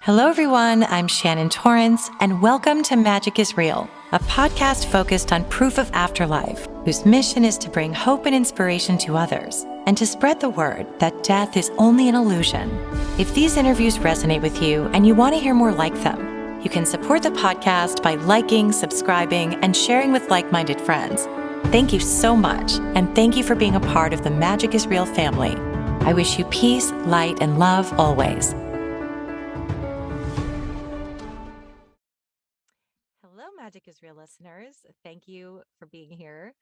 Hello, everyone. I'm Shannon Torrance, and welcome to Magic is Real, a podcast focused on proof of afterlife, whose mission is to bring hope and inspiration to others and to spread the word that death is only an illusion. If these interviews resonate with you and you want to hear more like them, you can support the podcast by liking, subscribing, and sharing with like-minded friends. Thank you so much, and thank you for being a part of the Magic is Real family. I wish you peace, light, and love always. Hello, Magic is Real listeners. Thank you for being here.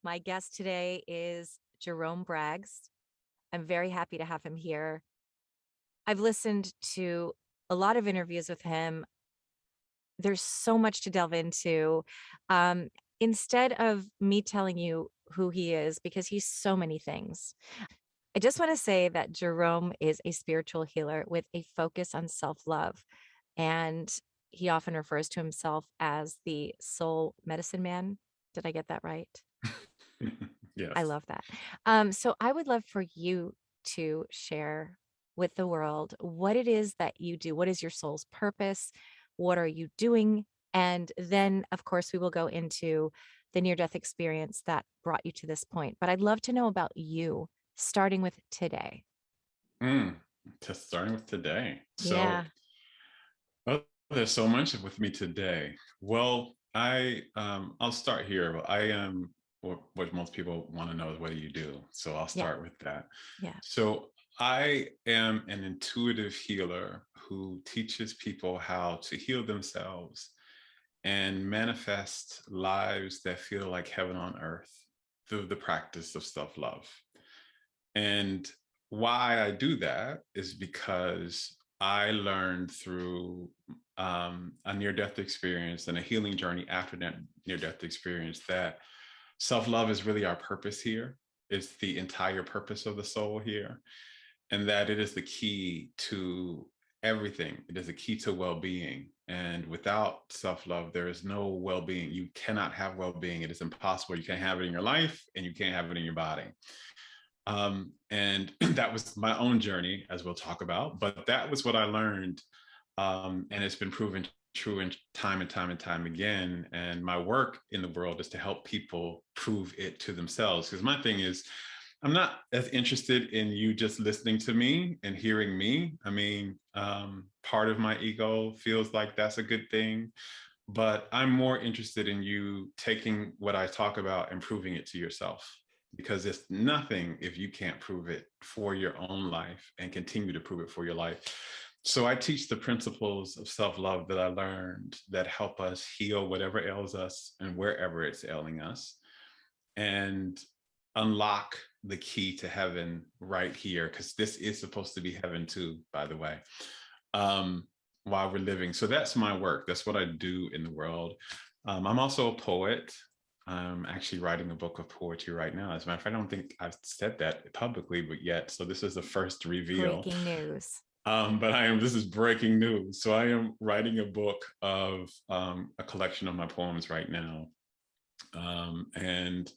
My guest today is Jerome Braggs. I'm very happy to have him here. I've listened to a lot of interviews with him. There's so much to delve into. Instead of me telling you who he is, because he's so many things, I just want to say that Jerome is a spiritual healer with a focus on self-love. And he often refers to himself as the soul medicine man. Did I get that right? I Yes. love that. So I would love for you to share with the world what it is that you do. What is your soul's purpose? What are you doing? And then, of course, we will go into the near-death experience that brought you to this point. But I'd love to know about you, starting with today. Mm, just starting with today. Yeah. Oh, there's so much with me today. Well, I'll start here. I am what most people want to know is what do you do? So I'll Yeah. start with that. Yeah. So I am an intuitive healer who teaches people how to heal themselves and manifest lives that feel like heaven on earth through the practice of self-love. And why I do that is because I learned through a near-death experience and a healing journey after that near-death experience that self-love is really our purpose here. It's the entire purpose of the soul here, and that it is the key to everything. It is a key to well-being. And without self-love, there is no well-being. You cannot have well-being. It is impossible. You can't have it in your life and you can't have it in your body. And that was my own journey, as we'll talk about, but that was what I learned. And it's been proven true in time and time and time again. And my work in the world is to help people prove it to themselves. Because my thing is, I'm not as interested in you just listening to me and hearing me. I mean, part of my ego feels like that's a good thing, but I'm more interested in you taking what I talk about and proving it to yourself, because it's nothing if you can't prove it for your own life and continue to prove it for your life. So I teach the principles of self-love that I learned that help us heal whatever ails us and wherever it's ailing us, and unlock the key to heaven right here, because this is supposed to be heaven too, by the way, while we're living. So that's my work. That's what I do in the world. I'm also a poet. I'm actually writing a book of poetry right now. As a matter of fact, I don't think I've said that publicly, but yet. So this is the first reveal. Breaking news. But this is breaking news. So I am writing a book of a collection of my poems right now. And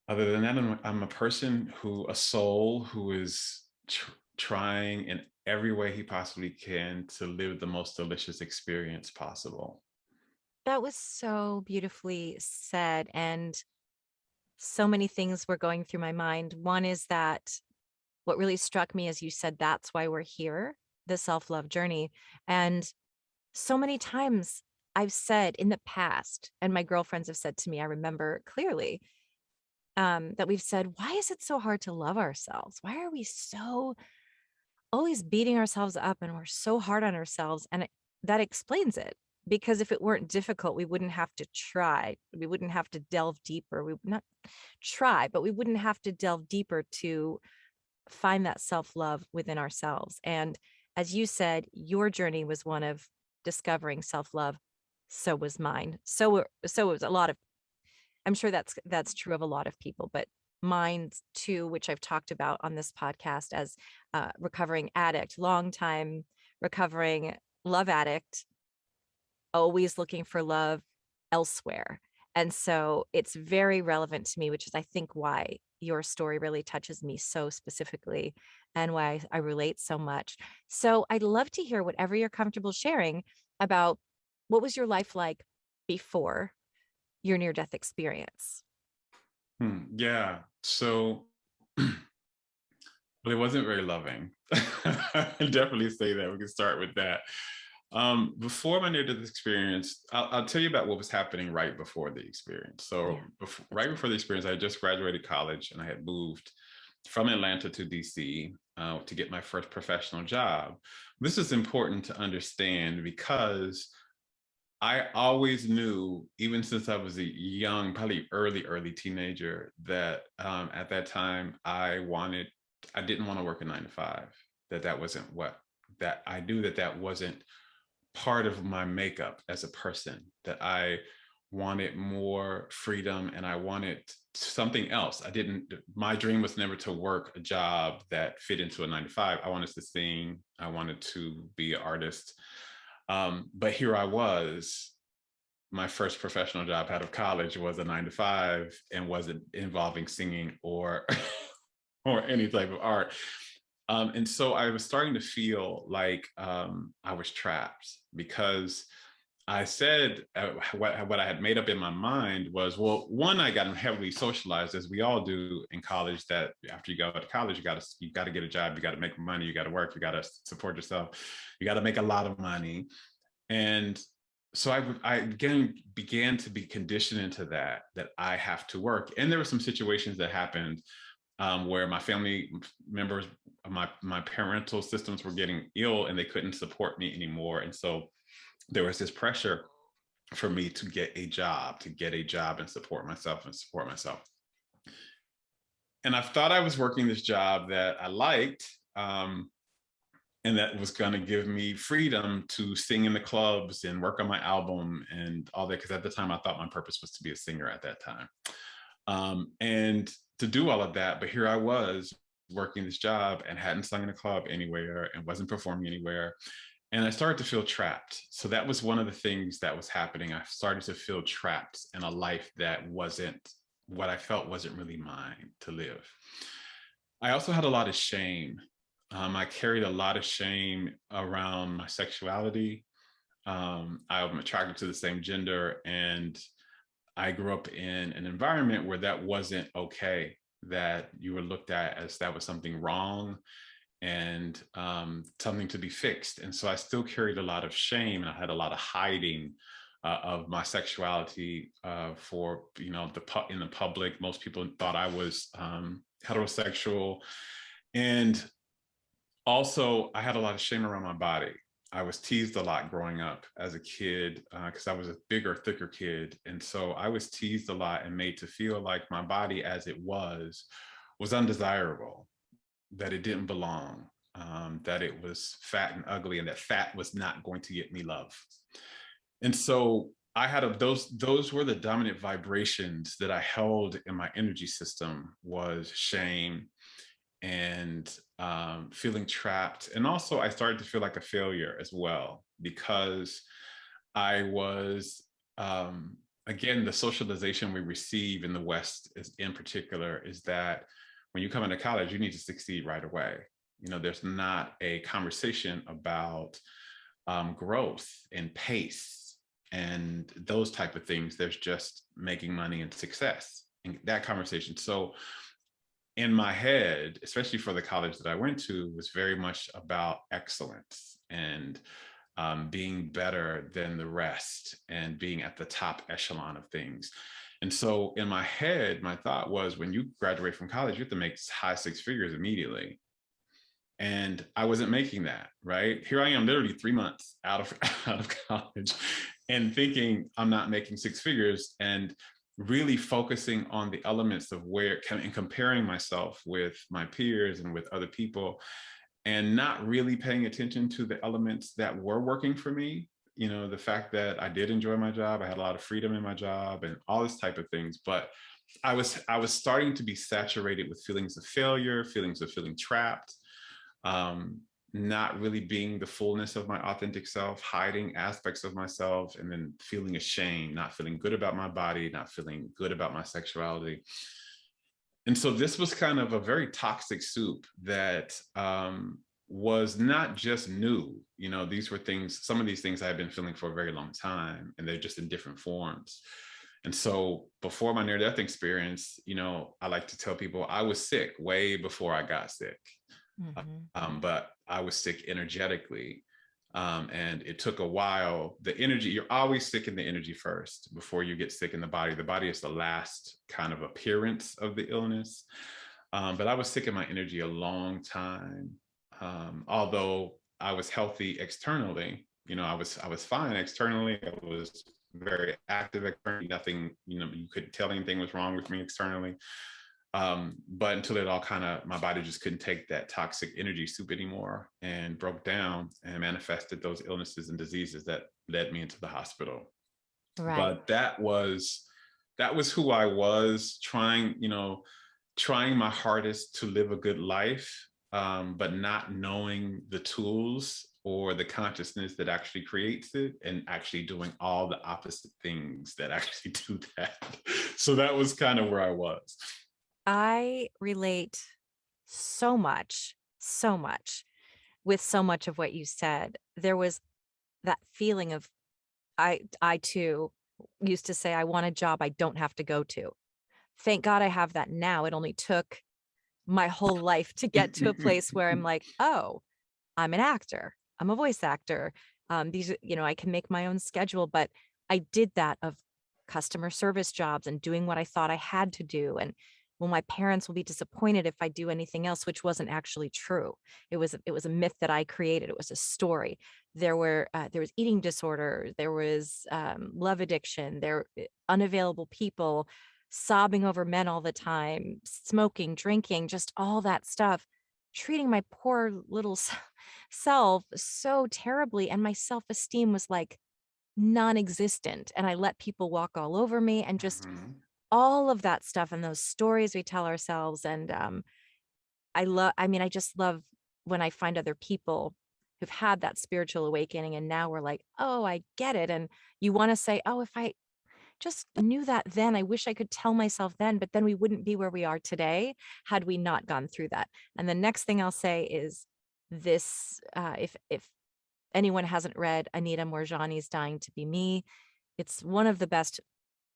other than that, I'm a person a soul who is trying in every way he possibly can to live the most delicious experience possible. That was so beautifully said. And so many things were going through my mind. One is that what really struck me is you said that's why we're here, the self-love journey. And so many times I've said in the past, and my girlfriends have said to me, I remember clearly, that we've said, why is it so hard to love ourselves? Why are we so always beating ourselves up and we're so hard on ourselves? And that explains it. Because if it weren't difficult, we wouldn't have to try. We wouldn't have to delve deeper. We would not try, but we wouldn't have to delve deeper to find that self-love within ourselves. And as you said, your journey was one of discovering self-love. So was mine. So was a lot of, I'm sure that's true of a lot of people, but mine too, which I've talked about on this podcast as a recovering addict, long time recovering love addict, always looking for love elsewhere. And so it's very relevant to me, which is I think why your story really touches me so specifically and why I relate so much. So I'd love to hear whatever you're comfortable sharing about what was your life like before your near death experience? Yeah. So, well, it wasn't very loving. I definitely say that. We can start with that. Before my near death experience, I'll tell you about what was happening right before the experience. Yeah, So, that's right great. before the experience, I had just graduated college and I had moved from Atlanta to DC to get my first professional job. This is important to understand because I always knew, even since I was a young, probably early teenager, that at that time I didn't want to work a 9 to 5. That wasn't what, that I knew that that wasn't part of my makeup as a person, that I wanted more freedom and I wanted something else. I didn't, my dream was never to work a job that fit into a 9 to 5. I wanted to sing, I wanted to be an artist. But here I was, my first professional job out of college was a 9 to 5 and wasn't involving singing or or any type of art. And so I was starting to feel like I was trapped because I said what I had made up in my mind was, well, one, I got heavily socialized, as we all do in college. That after you go to college, you got to get a job, you got to make money, you got to work, you got to support yourself, you got to make a lot of money. And so I again began to be conditioned into that I have to work. And there were some situations that happened where my family members, my parental systems were getting ill and they couldn't support me anymore. And so there was this pressure for me to get a job and support myself and support myself. And I thought I was working this job that I liked. And that was going to give me freedom to sing in the clubs and work on my album and all that. Because at the time, I thought my purpose was to be a singer at that time, and to do all of that. But here I was working this job and hadn't sung in a club anywhere and wasn't performing anywhere. And I started to feel trapped. So that was one of the things that was happening. I started to feel trapped in a life that wasn't what I felt wasn't really mine to live. I also had a lot of shame. I carried a lot of shame around my sexuality. I'm attracted to the same gender, and I grew up in an environment where that wasn't okay, that you were looked at as that was something wrong and something to be fixed. And so I still carried a lot of shame, and I had a lot of hiding of my sexuality for, in the public. Most people thought I was heterosexual. And also, I had a lot of shame around my body. I was teased a lot growing up as a kid because I was a bigger, thicker kid. And so I was teased a lot and made to feel like my body as it was undesirable, that it didn't belong, that it was fat and ugly, and that fat was not going to get me love. And so I had those were the dominant vibrations that I held in my energy system, was shame and feeling trapped. And also I started to feel like a failure as well, because I was, again, the socialization we receive in the West is, in particular, is that when you come into college, you need to succeed right away. There's not a conversation about growth and pace and those type of things. There's just making money and success and that conversation. So in my head, especially for the college that I went to, was very much about excellence and being better than the rest and being at the top echelon of things. And so in my head, my thought was, when you graduate from college, you have to make high six figures immediately. And I wasn't making that, right? Here I am, literally 3 months out of out of college, and thinking I'm not making six figures, and really focusing on the elements of and comparing myself with my peers and with other people, and not really paying attention to the elements that were working for me. The fact that I did enjoy my job, I had a lot of freedom in my job and all this type of things. But I was starting to be saturated with feelings of failure, feelings of feeling trapped, um, not really being the fullness of my authentic self, hiding aspects of myself, and then feeling ashamed, not feeling good about my body, not feeling good about my sexuality. And so this was kind of a very toxic soup that was not just new. You know, these were things, some of these things I had been feeling for a very long time, and they're just in different forms. And so before my near death experience, you know, I like to tell people I was sick way before I got sick. Hmm. But I was sick energetically. And it took a while. The energy, you're always sick in the energy first before you get sick in the body. The body is the last kind of appearance of the illness. But I was sick in my energy a long time. Although I was healthy externally, you know, I was fine externally. I was very active externally. Nothing, you know, you couldn't tell anything was wrong with me externally. But until it all kind of, my body just couldn't take that toxic energy soup anymore and broke down and manifested those illnesses and diseases that led me into the hospital. Right. But that was who I was, trying, you know, trying my hardest to live a good life, but not knowing the tools or the consciousness that actually creates it, and actually doing all the opposite things that actually do that. So that was kind of where I was. I relate so much with so much of what you said. There was that feeling of I too used to say I want a job I don't have to go to. Thank God I have that now. It only took my whole life to get to a place where I'm like, "Oh, I'm an actor. I'm a voice actor. I can make my own schedule." But I did that of customer service jobs and doing what I thought I had to do. And well, my parents will be disappointed if I do anything else, which wasn't actually true. It was a myth that I created. It was a story. There was eating disorder. There was love addiction. Unavailable people, sobbing over men all the time, smoking, drinking, just all that stuff, treating my poor little self so terribly. And my self esteem was like non-existent. And I let people walk all over me, and just Mhm. all of that stuff and those stories we tell ourselves. And I just love when I find other people who've had that spiritual awakening and now we're like, oh, I get it. And you want to say, oh, if I just knew that then, I wish I could tell myself then, but then we wouldn't be where we are today had we not gone through that. And the next thing I'll say is this: if anyone hasn't read Anita Moorjani's Dying to Be Me, it's one of the best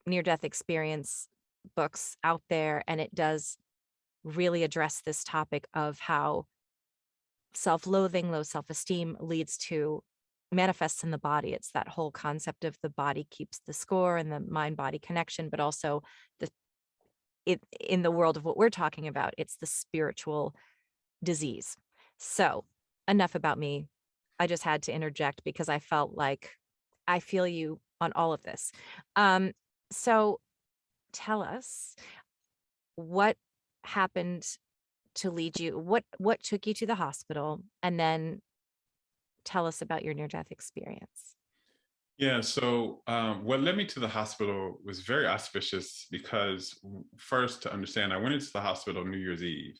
near death experience books out there, and it does really address this topic of how self-loathing, low self-esteem leads to manifests in the body. It's that whole concept of the body keeps the score and the mind body connection, but also the it in the world of what we're talking about, it's the spiritual disease. So, enough about me. I just had to interject because I felt like I feel you on all of this. Um, so tell us what happened to lead you, what took you to the hospital, and then tell us about your near death experience. Yeah, so what led me to the hospital was very auspicious because, first, to understand, I went into the hospital New Year's Eve.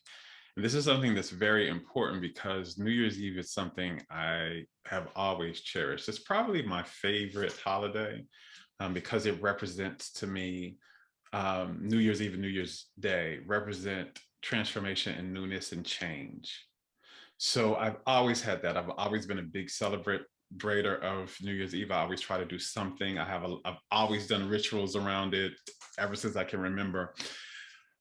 And this is something that's very important because New Year's Eve is something I have always cherished. It's probably my favorite holiday, because it represents to me, New Year's Eve and New Year's Day represent transformation and newness and change. So I've always had that. I've always been a big celebrator of New Year's Eve. I always try to do something. I've always done rituals around it ever since I can remember.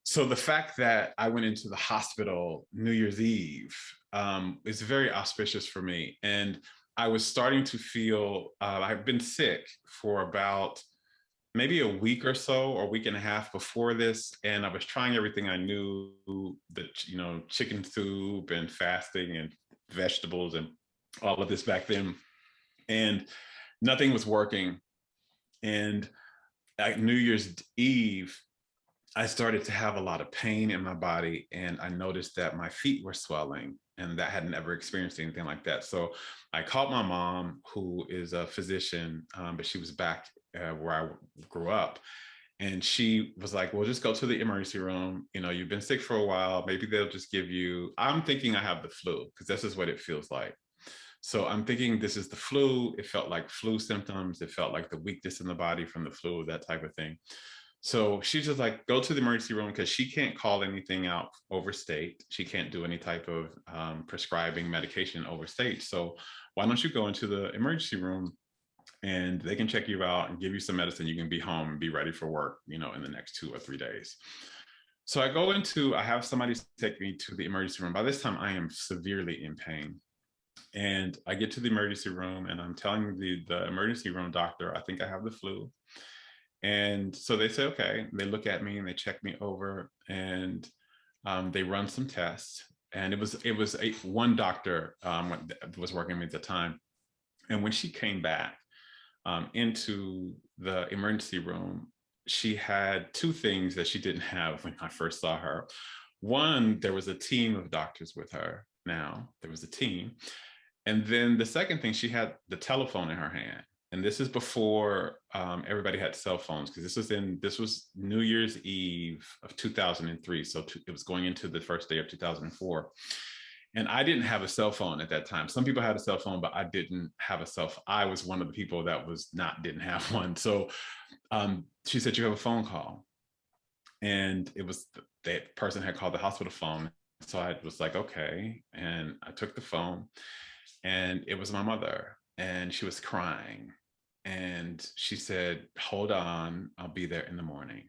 So the fact that I went into the hospital New Year's Eve, is very auspicious for me. And I was starting to feel, I've been sick for about maybe a week or so, or a week and a half before this, and I was trying everything I knew, that, you know, chicken soup and fasting and vegetables and all of this back then, and nothing was working. And at New Year's Eve, I started to have a lot of pain in my body, and I noticed that my feet were swelling, and that I hadn't ever experienced anything like that. So I called my mom, who is a physician, but she was back where I grew up, And she was like, well, just go to the emergency room. You know, you've been sick for a while. Maybe they'll just give you, I'm thinking I have the flu because this is what it feels like. So I'm thinking this is the flu. It felt like flu symptoms. It felt like the weakness in the body from the flu, that type of thing. So she's just like, go to the emergency room because she can't call anything out overstate. She can't do any type of prescribing medication overstate. So why don't you go into the emergency room and they can check you out and give you some medicine. You can be home and be ready for work, you know, in the next 2 or 3 days. So I have somebody take me to the emergency room. By this time, I am severely in pain. And I get to the emergency room and I'm telling the emergency room doctor, I think I have the flu. And so they say, okay, they look at me and they check me over and they run some tests. And one doctor was working with me at the time. And when she came back into the emergency room, she had two things that she didn't have when I first saw her. One, there was a team of doctors with her. Now there was a team. And then the second thing, she had the telephone in her hand. And this is before everybody had cell phones, because this was New Year's Eve of 2003. So it was going into the first day of 2004. And I didn't have a cell phone at that time. Some people had a cell phone, but I didn't have a cell phone. I was one of the people that didn't have one. So she said, you have a phone call. And it was that person had called the hospital phone. So I was like, okay. And I took the phone and it was my mother and she was crying. And she said, hold on, I'll be there in the morning.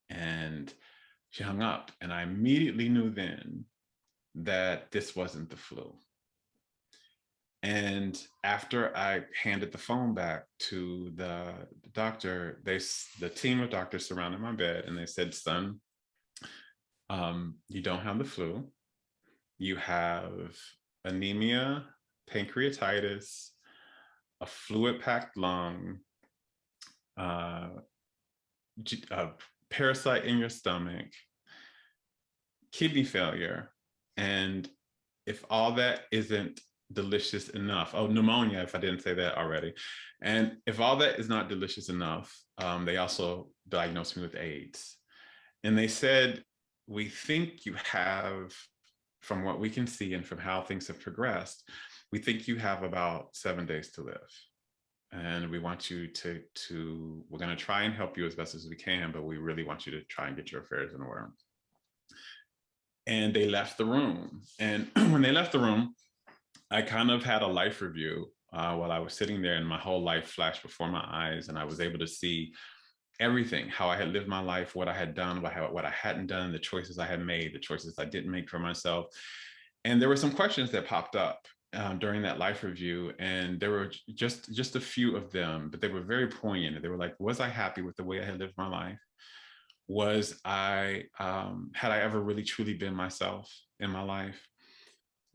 And she hung up. And I immediately knew then that this wasn't the flu. And after I handed the phone back to the doctor, the team of doctors surrounded my bed and they said, son, you don't have the flu. You have anemia, pancreatitis, a fluid packed lung, a parasite in your stomach, kidney failure. And if all that isn't delicious enough, oh, pneumonia, if I didn't say that already. And if all that is not delicious enough, they also diagnosed me with AIDS. And they said, we think you have, from what we can see and from how things have progressed, we think you have about 7 days to live. And we want you we're going to try and help you as best as we can, but we really want you to try and get your affairs in order. And they left the room. And when they left the room, I kind of had a life review while I was sitting there, and my whole life flashed before my eyes. And I was able to see everything, how I had lived my life, what I had done, what I hadn't done, the choices I had made, the choices I didn't make for myself. And there were some questions that popped up during that life review. And there were just a few of them, but they were very poignant. They were like, was I happy with the way I had lived my life? Had I ever really truly been myself in my life?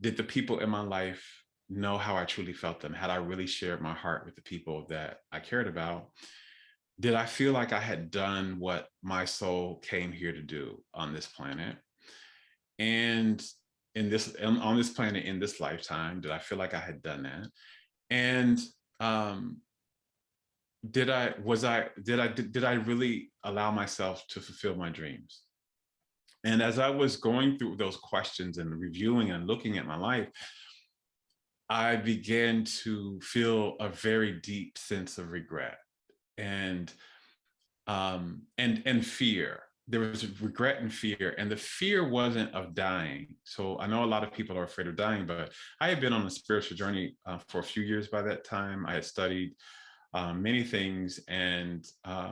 Did the people in my life know how I truly felt them? Had I really shared my heart with the people that I cared about? Did I feel like I had done what my soul came here to do on this planet? And on this planet, in this lifetime, did I feel like I had done that? And did I really allow myself to fulfill my dreams? And as I was going through those questions and reviewing and looking at my life, I began to feel a very deep sense of regret and fear. There was regret and fear, and the fear wasn't of dying. So I know a lot of people are afraid of dying, but I had been on a spiritual journey for a few years by that time. I had studied many things and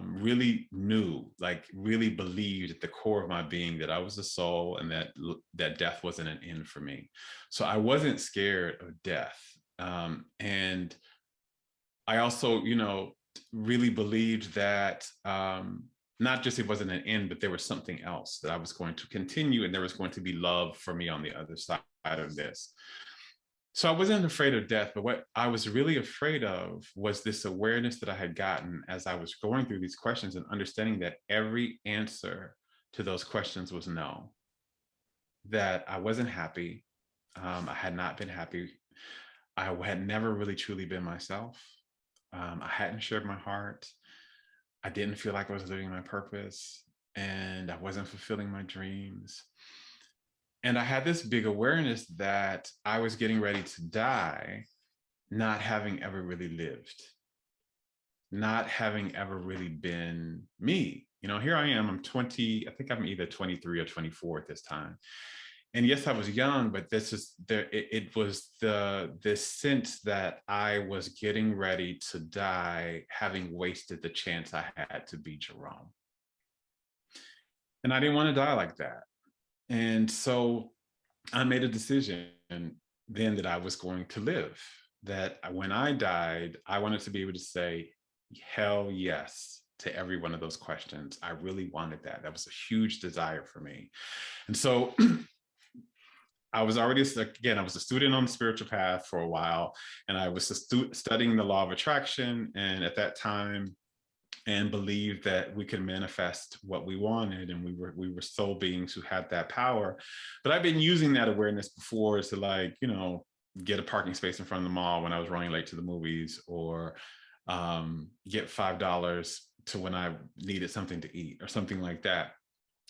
really really believed at the core of my being that I was a soul and that death wasn't an end for me. So I wasn't scared of death. And I also, really believed that not just it wasn't an end, but there was something else that I was going to continue, and there was going to be love for me on the other side of this. So I wasn't afraid of death, but what I was really afraid of was this awareness that I had gotten as I was going through these questions and understanding that every answer to those questions was no, that I wasn't happy. I had not been happy. I had never really truly been myself. I hadn't shared my heart. I didn't feel like I was living my purpose, and I wasn't fulfilling my dreams. And I had this big awareness that I was getting ready to die, not having ever really lived, not having ever really been me. Here I am, I'm 20, I think I'm either 23 or 24 at this time. And yes, I was young, but this is there, it was this sense that I was getting ready to die, having wasted the chance I had to be Jerome. And I didn't want to die like that. And so I made a decision then that I was going to live, that when I died, I wanted to be able to say, hell yes to every one of those questions. I really wanted that. That was a huge desire for me. And so I was already, again, I was a student on the spiritual path for a while, and I was studying the law of attraction. And at that time, and believed that we could manifest what we wanted, and we were soul beings who had that power. But I've been using that awareness before to, like, get a parking space in front of the mall when I was running late to the movies, or get $5 to when I needed something to eat or something like that.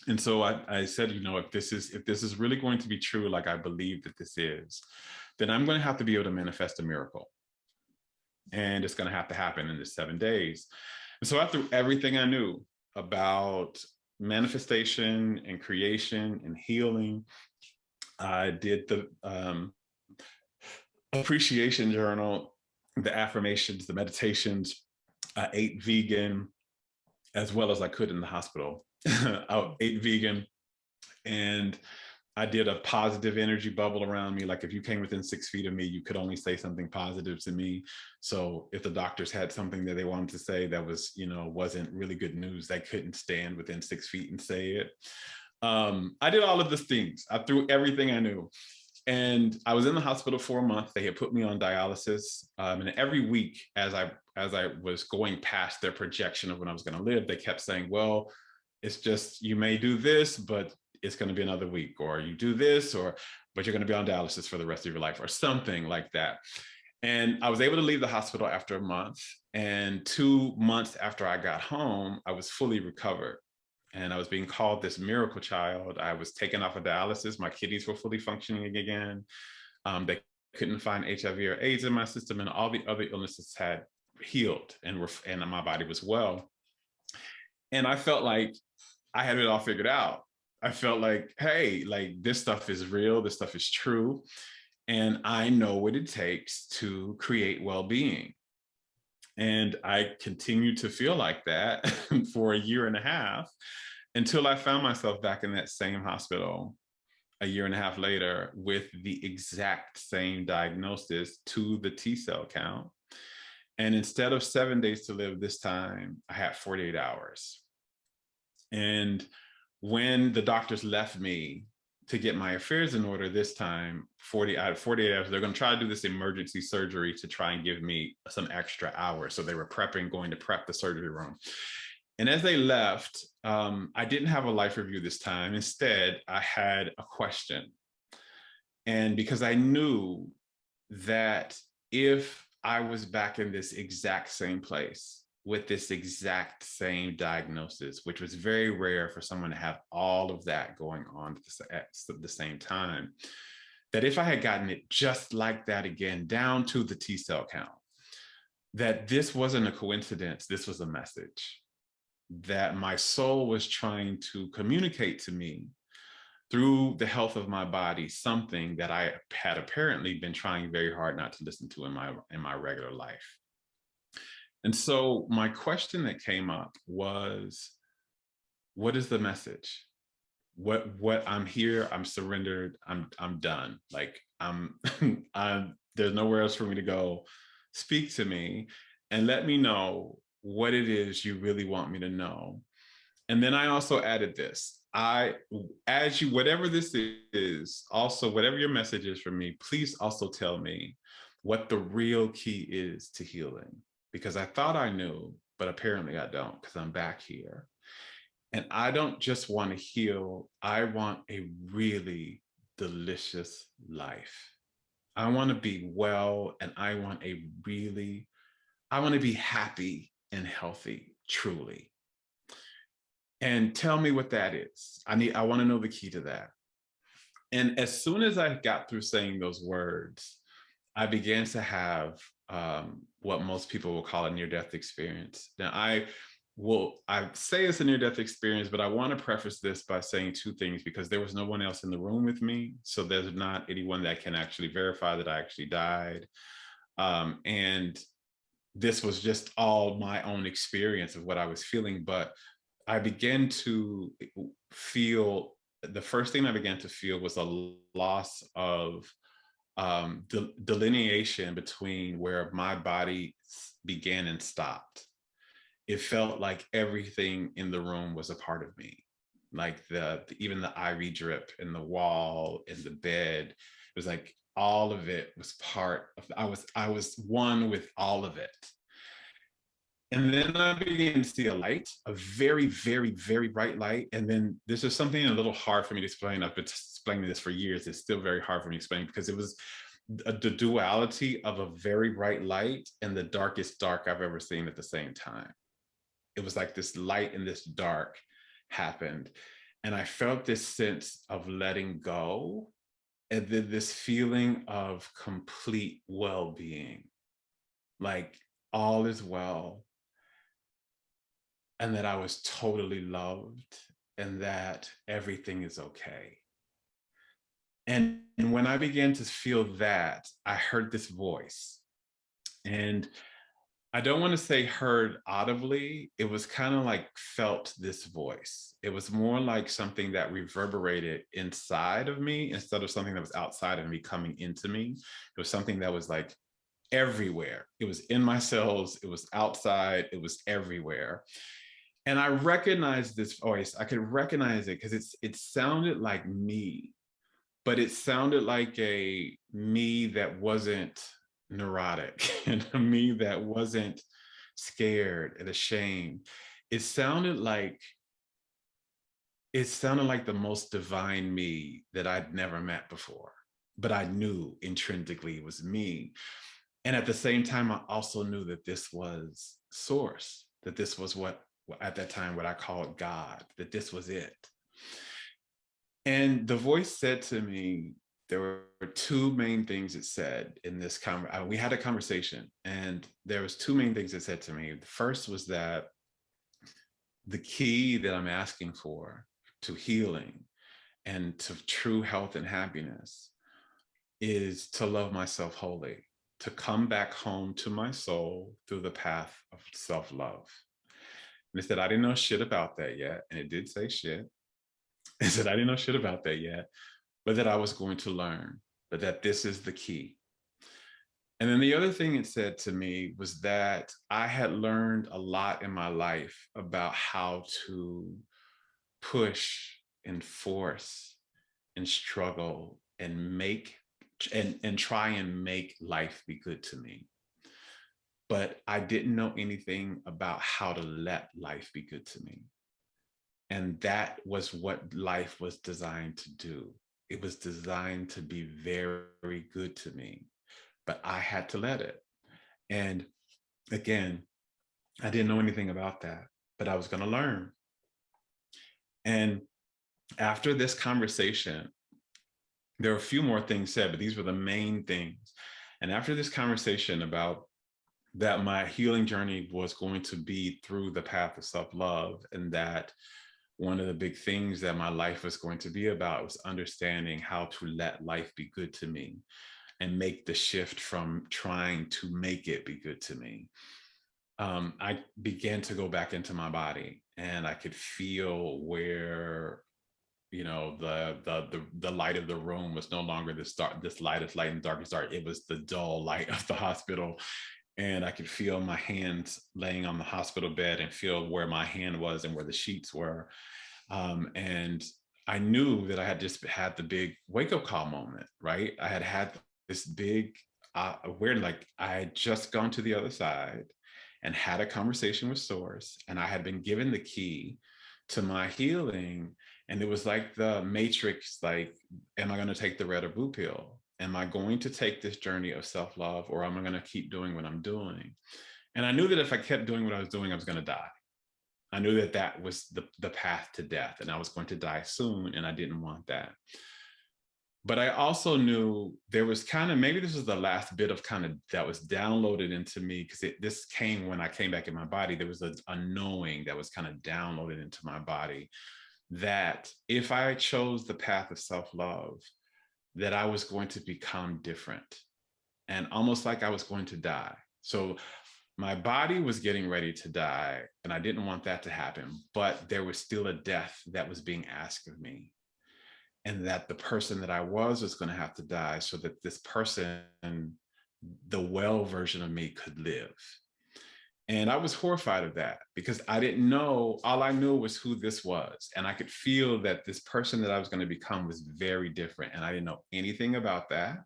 And so I said, if this is really going to be true, like I believe that this is, then I'm going to have to be able to manifest a miracle, and it's going to have to happen in the 7 days. And so I threw everything I knew about manifestation and creation and healing. I did the appreciation journal, the affirmations, the meditations. I ate vegan as well as I could in the hospital. I ate vegan, and I did a positive energy bubble around me. Like, if you came within 6 feet of me, you could only say something positive to me. So if the doctors had something that they wanted to say that was, wasn't really good news, they couldn't stand within 6 feet and say it. I did all of the things. I threw everything I knew. And I was in the hospital for a month. They had put me on dialysis. And every week, as I was going past their projection of when I was going to live, they kept saying, well, it's just, you may do this, but it's going to be another week, or you do this, but you're going to be on dialysis for the rest of your life, or something like that. And I was able to leave the hospital after a month. And 2 months after I got home, I was fully recovered. And I was being called this miracle child. I was taken off of dialysis. My kidneys were fully functioning again. They couldn't find HIV or AIDS in my system, and all the other illnesses had healed, and my body was well. And I felt like I had it all figured out. I felt like, hey, like, this stuff is real. This stuff is true. And I know what it takes to create well-being. And I continued to feel like that for a year and a half, until I found myself back in that same hospital a year and a half later with the exact same diagnosis to the T cell count. And instead of 7 days to live this time, I had 48 hours. And when the doctors left me to get my affairs in order this time, 48 hours, they're going to try to do this emergency surgery to try and give me some extra hours. So they were going to prep the surgery room. And as they left, I didn't have a life review this time. Instead, I had a question. And because I knew that if I was back in this exact same place with this exact same diagnosis, which was very rare for someone to have all of that going on at the same time, that if I had gotten it just like that again, down to the T cell count, that this wasn't a coincidence, this was a message that my soul was trying to communicate to me through the health of my body, something that I had apparently been trying very hard not to listen to in my regular life. And so my question that came up was, what is the message? What I'm here, I'm surrendered, I'm done. Like, there's nowhere else for me to go. Speak to me and let me know what it is you really want me to know. And then I also added this. Whatever this is, also, whatever your message is for me, please also tell me what the real key is to healing. Because I thought I knew, but apparently I don't, because I'm back here. And I don't just want to heal, I want a really delicious life. I want to be well, and I want to be happy and healthy, truly. And tell me what that is. I want to know the key to that. And as soon as I got through saying those words, I began to have what most people will call a near-death experience. Now, I say it's a near-death experience, but I want to preface this by saying two things, because there was no one else in the room with me. So there's not anyone that can actually verify that I actually died. And this was just all my own experience of what I was feeling. But I began to feel, the first thing I began to feel was a loss of delineation between where my body began and stopped. It felt like everything in the room was a part of me, like even the IV drip in the wall, in the bed. It was like all of it was part of. I was one with all of it. And then I began to see a light, a very, very, very bright light. And then this is something a little hard for me to explain. I've been explaining this for years. It's still very hard for me to explain, because it was the duality of a very bright light and the darkest dark I've ever seen at the same time. It was like this light and this dark happened. And I felt this sense of letting go, and then this feeling of complete well-being, like all is well, and that I was totally loved, and that everything is okay. And when I began to feel that, I heard this voice. And I don't want to say heard audibly, it was kind of like felt this voice. It was more like something that reverberated inside of me instead of something that was outside of me coming into me. It was something that was like everywhere. It was in my cells, it was outside, it was everywhere. And I recognized this voice. I could recognize it because it sounded like me, but it sounded like a me that wasn't neurotic and a me that wasn't scared and ashamed. It sounded like the most divine me that I'd never met before, but I knew intrinsically it was me. And at the same time, I also knew that this was source, that this was what at that time what I called God, that this was it. And the voice said to me, there were two main things it said in this conversation. We had a conversation, and there was two main things it said to me. The first was that the key that I'm asking for to healing and to true health and happiness is to love myself wholly, to come back home to my soul through the path of self-love. And it said, I didn't know shit about that yet. And it did say shit. It said, I didn't know shit about that yet, but that I was going to learn, but that this is the key. And then the other thing it said to me was that I had learned a lot in my life about how to push and force and struggle and make and try and make life be good to me. But I didn't know anything about how to let life be good to me. And that was what life was designed to do. It was designed to be very good to me, but I had to let it. And again, I didn't know anything about that, but I was going to learn. And after this conversation, there were a few more things said, but these were the main things. And after this conversation about that my healing journey was going to be through the path of self-love, and that one of the big things that my life was going to be about was understanding how to let life be good to me and make the shift from trying to make it be good to me. I began to go back into my body, and I could feel where, you know, the light of the room was no longer this dark, this lightest light and darkest dark. It was the dull light of the hospital. And I could feel my hands laying on the hospital bed and feel where my hand was and where the sheets were. And I knew that I had just had the big wake up call moment, right? I had had this big where like I had just gone to the other side and had a conversation with source, and I had been given the key to my healing. And it was like the matrix, like, am I going to take the red or blue pill? Am I going to take this journey of self-love, or am I going to keep doing what I'm doing? And I knew that if I kept doing what I was doing, I was going to die. I knew that that was the path to death, and I was going to die soon, and I didn't want that. But I also knew there was kind of, maybe this was the last bit of kind of that was downloaded into me, because this came when I came back in my body. There was a knowing that was kind of downloaded into my body that if I chose the path of self-love, that I was going to become different and almost like I was going to die. So my body was getting ready to die, and I didn't want that to happen, but there was still a death that was being asked of me, and that the person that I was going to have to die so that this person, the well version of me, could live. And I was horrified of that because I didn't know, all I knew was who this was. And I could feel that this person that I was going to become was very different. And I didn't know anything about that.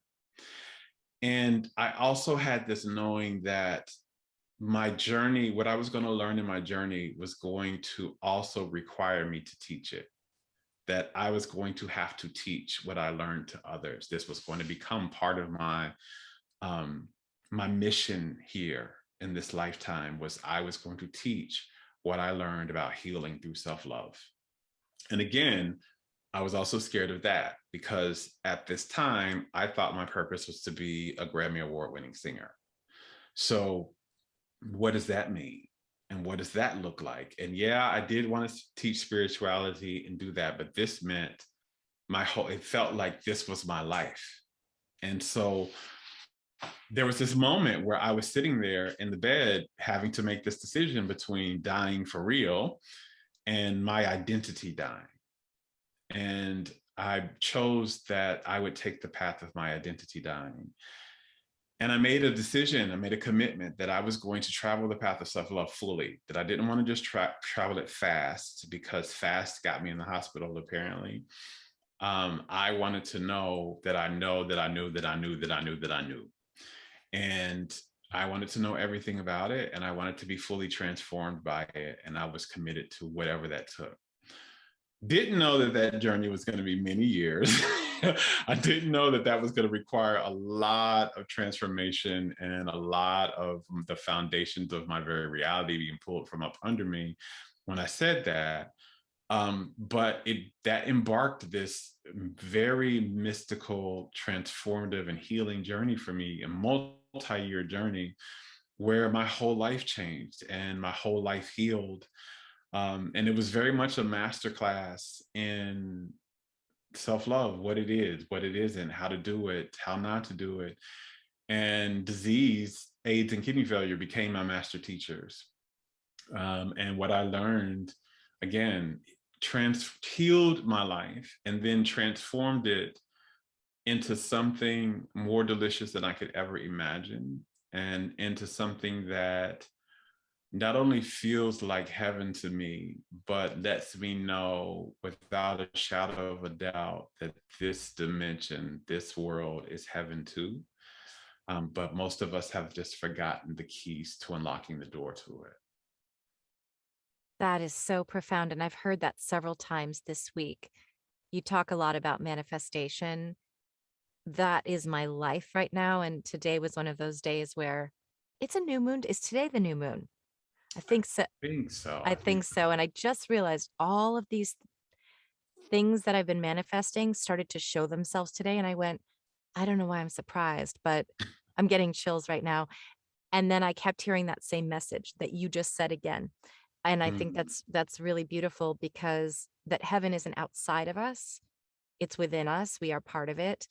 And I also had this knowing that my journey, what I was going to learn in my journey, was going to also require me to teach it. That I was going to have to teach what I learned to others. This was going to become part of my mission here in this lifetime. Was I was going to teach what I learned about healing through self-love. And again, I was also scared of that because at this time, I thought my purpose was to be a Grammy Award-winning singer. So what does that mean? And what does that look like? And yeah, I did want to teach spirituality and do that, but this meant it felt like this was my life. And so there was this moment where I was sitting there in the bed having to make this decision between dying for real and my identity dying. And I chose that I would take the path of my identity dying. And I made a decision, I made a commitment that I was going to travel the path of self-love fully, that I didn't want to just travel it fast because fast got me in the hospital, apparently. I wanted to know that I know that I knew that I knew that I knew that I knew. And I wanted to know everything about it, and I wanted to be fully transformed by it. And I was committed to whatever that took. Didn't know that that journey was going to be many years. I didn't know that that was going to require a lot of transformation and a lot of the foundations of my very reality being pulled from up under me when I said that. But that embarked this very mystical, transformative, and healing journey for me, a multi-year journey where my whole life changed and my whole life healed. And it was very much a masterclass in self-love, what it is, what it isn't, how to do it, how not to do it. And disease, AIDS, and kidney failure became my master teachers. And what I learned, again, healed my life and then transformed it into something more delicious than I could ever imagine, and into something that not only feels like heaven to me, but lets me know without a shadow of a doubt that this dimension, this world is heaven too. But most of us have just forgotten the keys to unlocking the door to it. That is so profound. And I've heard that several times this week. You talk a lot about manifestation. That is my life right now. And today was one of those days where it's a new moon. Is today the new moon? I think so. I think so. I I think think so. And I just realized all of these things that I've been manifesting started to show themselves today. And I went, I don't know why I'm surprised, but I'm getting chills right now. And then I kept hearing that same message that you just said again. And I think Mhm. that's really beautiful because that heaven isn't outside of us. It's within us. We are part of it.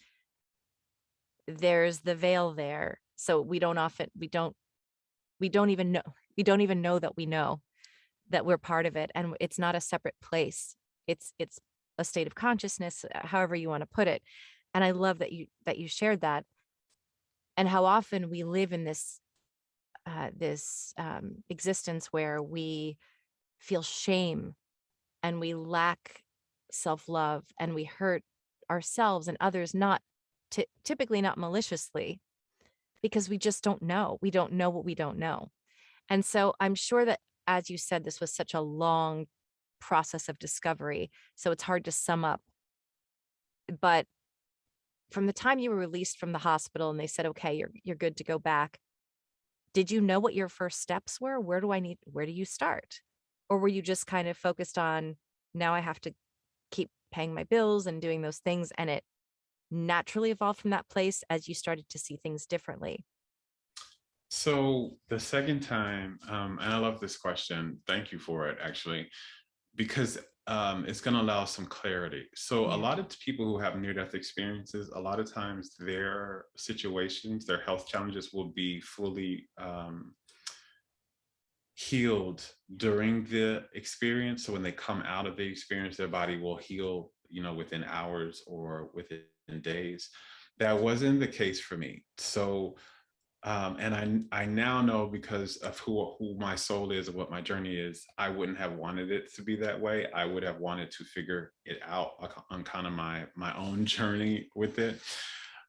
There's the veil there. So we don't even know that we know that we're part of it, and it's not a separate place. It's a state of consciousness, however you want to put it. And I love that you shared that, and how often we live in this existence where we feel shame and we lack self-love and we hurt ourselves and others, not typically not maliciously, because we just don't know. We don't know what we don't know. And so I'm sure that, as you said, this was such a long process of discovery. So it's hard to sum up. But from the time you were released from the hospital and they said, okay, you're good to go back, did you know what your first steps were? Where do you start? Or were you just kind of focused on, now I have to keep paying my bills and doing those things, and it naturally evolved from that place as you started to see things differently? So the second time, and I love this question. Thank you for it, actually, because it's going to allow some clarity. So a Yeah. lot of people who have near-death experiences, a lot of times their situations, their health challenges will be fully healed during the experience. So when they come out of the experience, their body will heal, within hours or within days. That wasn't the case for me. So and I now know, because of who my soul is and what my journey is, I wouldn't have wanted it to be that way. I would have wanted to figure it out on kind of my own journey with it.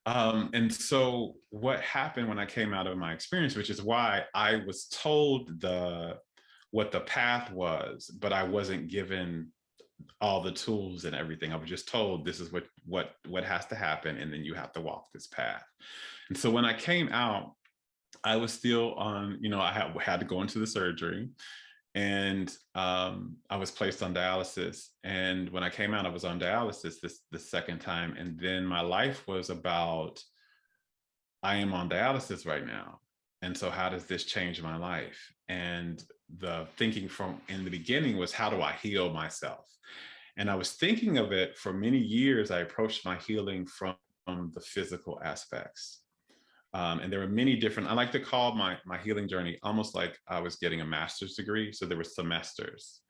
And so what happened when I came out of my experience, which is why I was told what the path was, but I wasn't given all the tools and everything. I was just told this is what has to happen, and then you have to walk this path. And so when I came out, I was still on, I had to go into the surgery, and I was placed on dialysis. And when I came out, I was on dialysis the second time. And then my life was about, I am on dialysis right now. And so how does this change my life? And the thinking from in the beginning was, how do I heal myself? And I was thinking of it for many years. I approached my healing from the physical aspects. And there were many different, I like to call my healing journey almost like I was getting a master's degree. So there were semesters.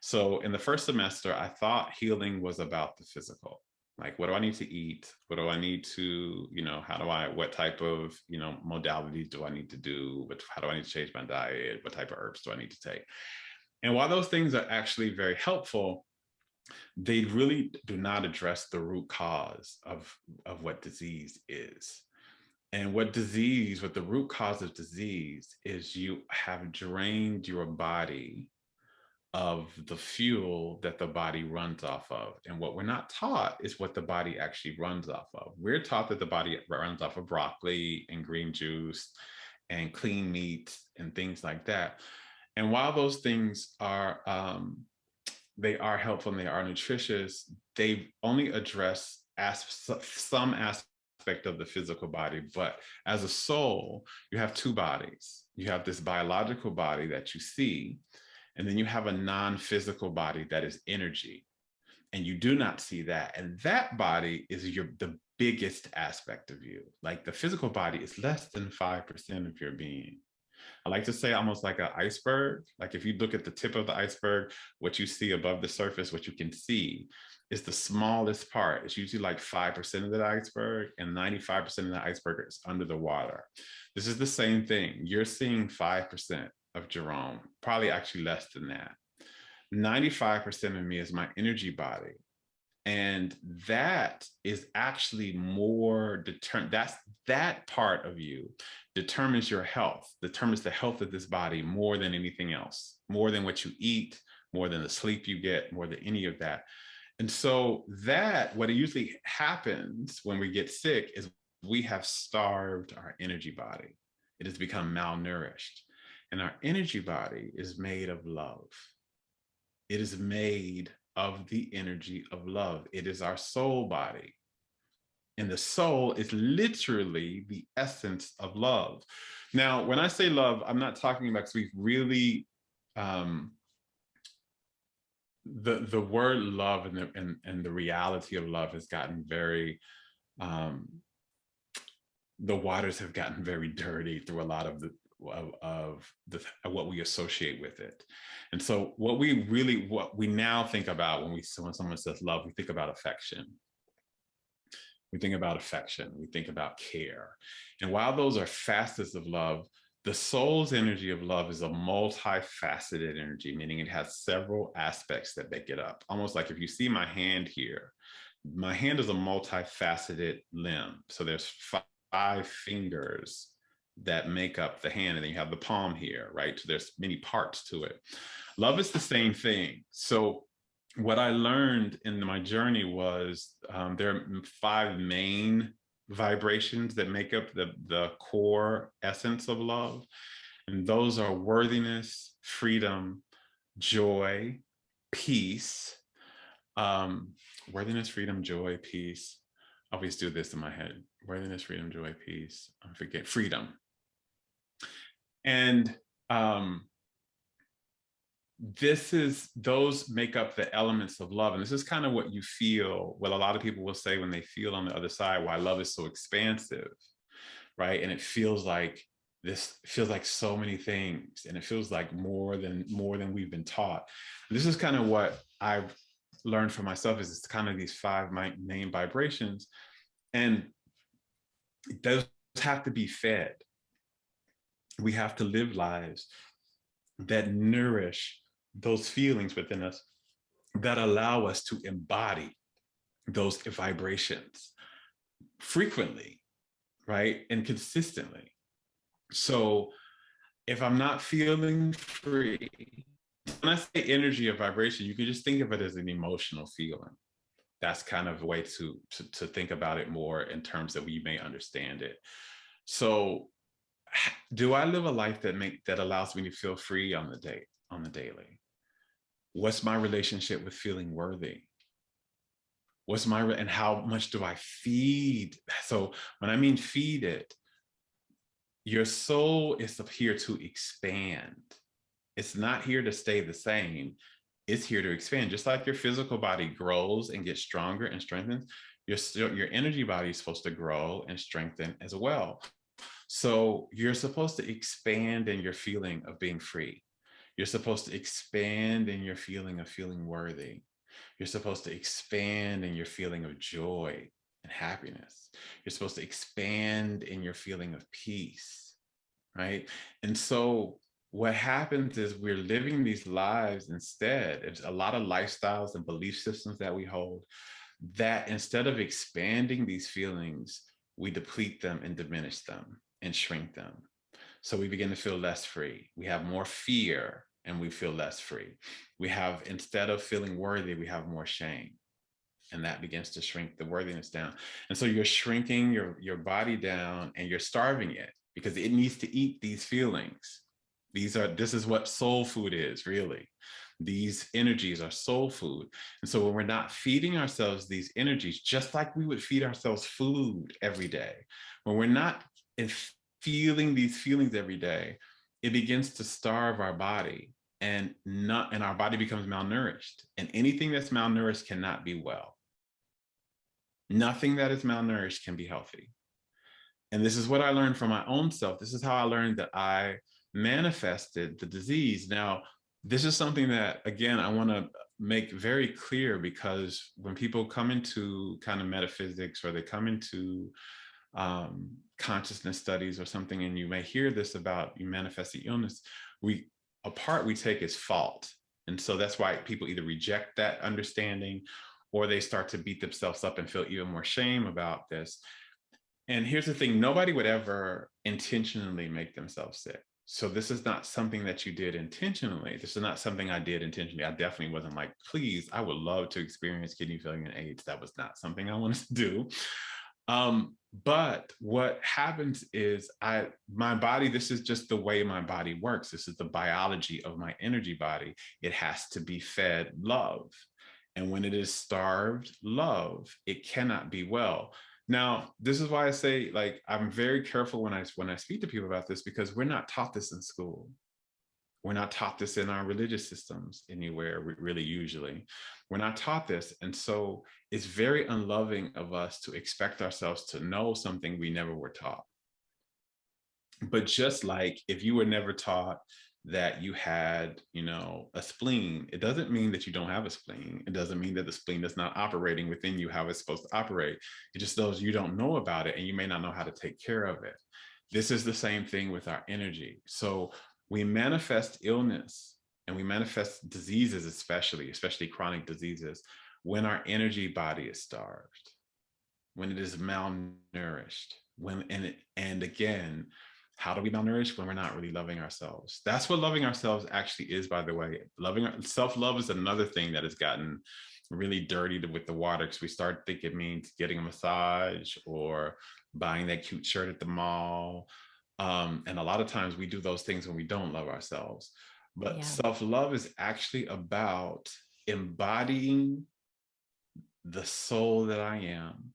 So in the first semester, I thought healing was about the physical. Like, what do I need to eat? What do I need to, what type of, modalities do I need to do? How do I need to change my diet? What type of herbs do I need to take? And while those things are actually very helpful, they really do not address the root cause of what disease is. And what the root cause of disease is, you have drained your body of the fuel that the body runs off of. And what we're not taught is what the body actually runs off of. We're taught that the body runs off of broccoli and green juice and clean meat and things like that. And while those things are, they are helpful and they are nutritious, they only address some aspect of the physical body. But as a soul, you have two bodies. You have this biological body that you see, and then you have a non-physical body that is energy. And you do not see that. And that body is the biggest aspect of you. Like, the physical body is less than 5% of your being. I like to say almost like an iceberg. Like, if you look at the tip of the iceberg, what you see above the surface, what you can see is the smallest part. It's usually like 5% of the iceberg, and 95% of the iceberg is under the water. This is the same thing. You're seeing 5% of Jerome, probably actually less than that. 95% of me is my energy body. And that is actually more determined. That part of you determines your health, determines the health of this body more than anything else, more than what you eat, more than the sleep you get, more than any of that. And so what usually happens when we get sick is we have starved our energy body. It has become malnourished. And our energy body is made of love. It is made of the energy of love. It is our soul body. And the soul is literally the essence of love. Now, when I say love, I'm not talking about, because we've really, the word love and the reality of love has gotten very, the waters have gotten very dirty through a lot of what we associate with it. And so what we now think about when someone says love, we think about affection. We think about affection, we think about care. And while those are facets of love, the soul's energy of love is a multifaceted energy, meaning it has several aspects that make it up. Almost like if you see my hand here, my hand is a multifaceted limb. So there's five fingers that make up the hand, and then you have the palm here, right? So there's many parts to it. Love is the same thing. So what I learned in my journey was, there are five main vibrations that make up the core essence of love. And those are worthiness, freedom, joy, peace, um, worthiness, freedom, joy, peace. I always do this in my head. Worthiness, freedom, joy, peace. I forget freedom. And those make up the elements of love. And this is kind of what you feel, what a lot of people will say when they feel on the other side, why love is so expansive, right? And it feels like so many things, and it feels like more than we've been taught. This is kind of what I've learned for myself, is it's kind of these five main vibrations, and those have to be fed. We have to live lives that nourish those feelings within us, that allow us to embody those vibrations frequently, right? And consistently. So if I'm not feeling free, when I say energy or vibration, you can just think of it as an emotional feeling. That's kind of a way to think about it more in terms that we may understand it. So do I live a life that allows me to feel free on the daily? What's my relationship with feeling worthy? And how much do I feed? So when I mean feed it, your soul is here to expand. It's not here to stay the same. It's here to expand. Just like your physical body grows and gets stronger and strengthens, your energy body is supposed to grow and strengthen as well. So you're supposed to expand in your feeling of being free. You're supposed to expand in your feeling of feeling worthy. You're supposed to expand in your feeling of joy and happiness. You're supposed to expand in your feeling of peace, right? And so what happens is we're living these lives instead. It's a lot of lifestyles and belief systems that we hold, that instead of expanding these feelings, we deplete them and diminish them and shrink them. So we begin to feel less free. We have more fear and we feel less free. We have, instead of feeling worthy, we have more shame. And that begins to shrink the worthiness down. And so you're shrinking your body down, and you're starving it because it needs to eat these feelings. This is what soul food is, really. These energies are soul food. And so when we're not feeding ourselves these energies, just like we would feed ourselves food every day, when we're not feeling these feelings every day, it begins to starve our body, and our body becomes malnourished. And anything that's malnourished cannot be well. Nothing that is malnourished can be healthy. And this is what I learned from my own self. This is how I learned that I manifested the disease. Now, this is something that, again, I want to make very clear, because when people come into kind of metaphysics, or they come into consciousness studies or something, and you may hear this about you manifesting illness, a part we take is fault. And so that's why people either reject that understanding, or they start to beat themselves up and feel even more shame about this. And here's the thing, nobody would ever intentionally make themselves sick. So this is not something that you did intentionally. This is not something I did intentionally. I definitely wasn't like, please, I would love to experience kidney failure and AIDS. That was not something I wanted to do. But what happens is my body, this is just the way my body works. This is the biology of my energy body. It has to be fed love. And when it is starved love, it cannot be well. Now, this is why I say, like, I'm very careful when I speak to people about this, because we're not taught this in school. We're not taught this in our religious systems anywhere, really, usually. We're not taught this. And so it's very unloving of us to expect ourselves to know something we never were taught. But just like if you were never taught that you had, a spleen, it doesn't mean that you don't have a spleen. It doesn't mean that the spleen is not operating within you how it's supposed to operate. It just knows you don't know about it, and you may not know how to take care of it. This is the same thing with our energy. So we manifest illness and we manifest diseases, especially chronic diseases, when our energy body is starved, when it is malnourished, and again, how do we malnourish? When we're not really loving ourselves. That's what loving ourselves actually is, by the way. Self-love is another thing that has gotten really dirty with the water, because we start thinking it means getting a massage or buying that cute shirt at the mall. And a lot of times we do those things when we don't love ourselves. But Yeah. self-love is actually about embodying the soul that I am,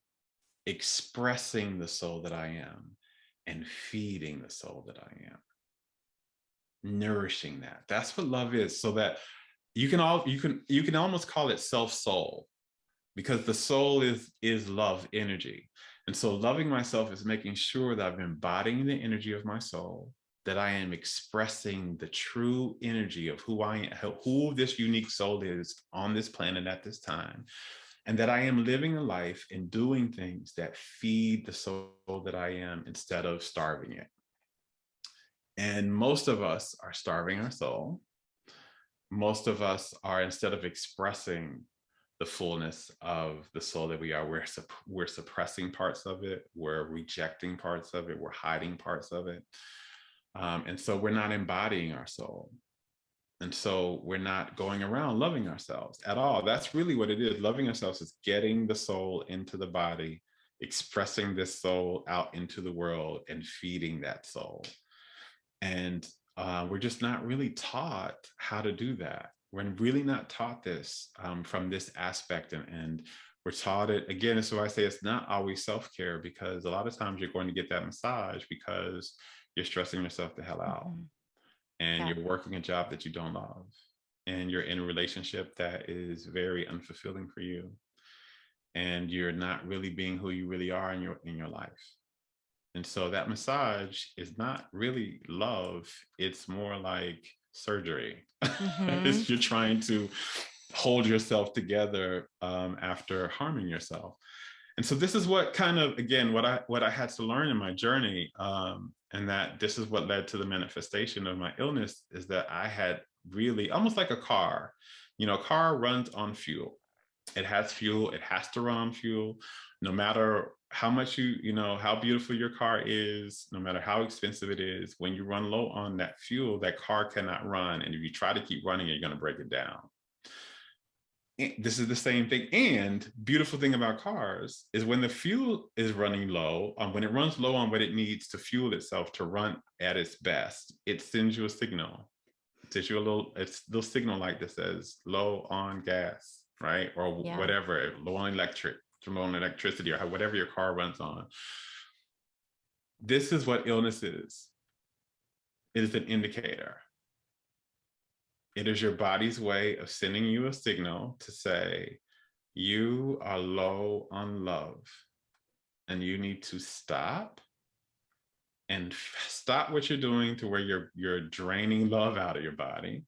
expressing the soul that I am, and feeding the soul that I am, nourishing that. That's what love is. So that you can almost call it self-soul, because the soul is love energy. And so loving myself is making sure that I'm embodying the energy of my soul, that I am expressing the true energy of who I am, who this unique soul is on this planet at this time, and that I am living a life and doing things that feed the soul that I am instead of starving it. And most of us are starving our soul. Most of us are, instead of expressing the fullness of the soul that we are, we're suppressing parts of it, we're rejecting parts of it, we're hiding parts of it. And so we're not embodying our soul. And so we're not going around loving ourselves at all. That's really what it is. Loving ourselves is getting the soul into the body, expressing this soul out into the world, and feeding that soul. And we're just not really taught how to do that. We're really not taught this from this aspect. And we're taught it, again, so I say it's not always self-care, because a lot of times you're going to get that massage because you're stressing yourself the hell out, Mhm. and Yeah. you're working a job that you don't love, and you're in a relationship that is very unfulfilling for you, and you're not really being who you really are in your life. And so that massage is not really love. It's more like surgery. Mhm. You're trying to hold yourself together after harming yourself. And so this is what kind of, again, what I had to learn in my journey, and that this is what led to the manifestation of my illness, is that I had really, almost like a car. A car runs on fuel. It has fuel. It has to run on fuel. No matter how much how beautiful your car is, no matter how expensive it is, when you run low on that fuel, that car cannot run. And if you try to keep running, you're going to break it down. This is the same thing. And beautiful thing about cars is when the fuel is running low, when it runs low on what it needs to fuel itself to run at its best, it sends you a signal. It sends you a little signal light that says low on gas, right? Or Yeah. whatever, low on electricity, or whatever your car runs on. This is what illness is. It is an indicator. It is your body's way of sending you a signal to say, you are low on love, and you need to stop and stop what you're doing to where you're draining love out of your body,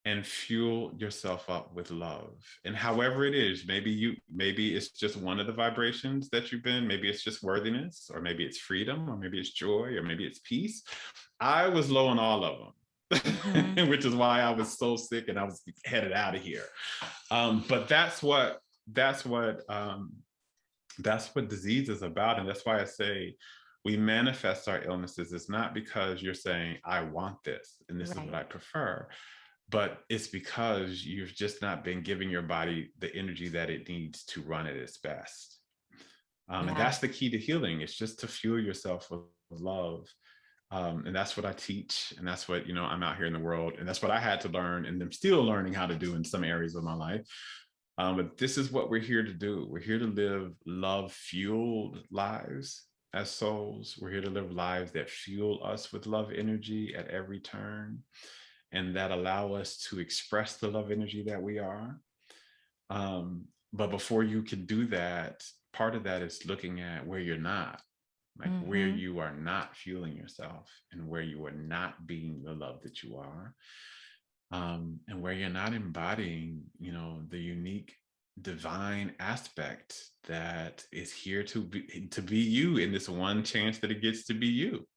and fuel yourself up with love. And however it is, maybe it's just one of the vibrations that you've been, maybe it's just worthiness, or maybe it's freedom, or maybe it's joy, or maybe it's peace. I was low on all of Mhm. them. Which is why I was so sick and I was headed out of here. But that's what disease is about. And that's why I say we manifest our illnesses. It's not because you're saying, I want this and this is what Right. I prefer, but it's because you've just not been giving your body the energy that it needs to run at its best. And Yeah. that's the key to healing. It's just to fuel yourself with love. And that's what I teach. And that's what, I'm out here in the world. And that's what I had to learn. And I'm still learning how to do in some areas of my life. But this is what we're here to do. We're here to live love fueled lives as souls. We're here to live lives that fuel us with love energy at every turn, and that allow us to express the love energy that we are. But before you can do that, part of that is looking at where you're not, like where Mhm. you are not fueling yourself, and where you are not being the love that you are, and where you're not embodying, the unique divine aspect that is here to be you in this one chance that it gets to be you.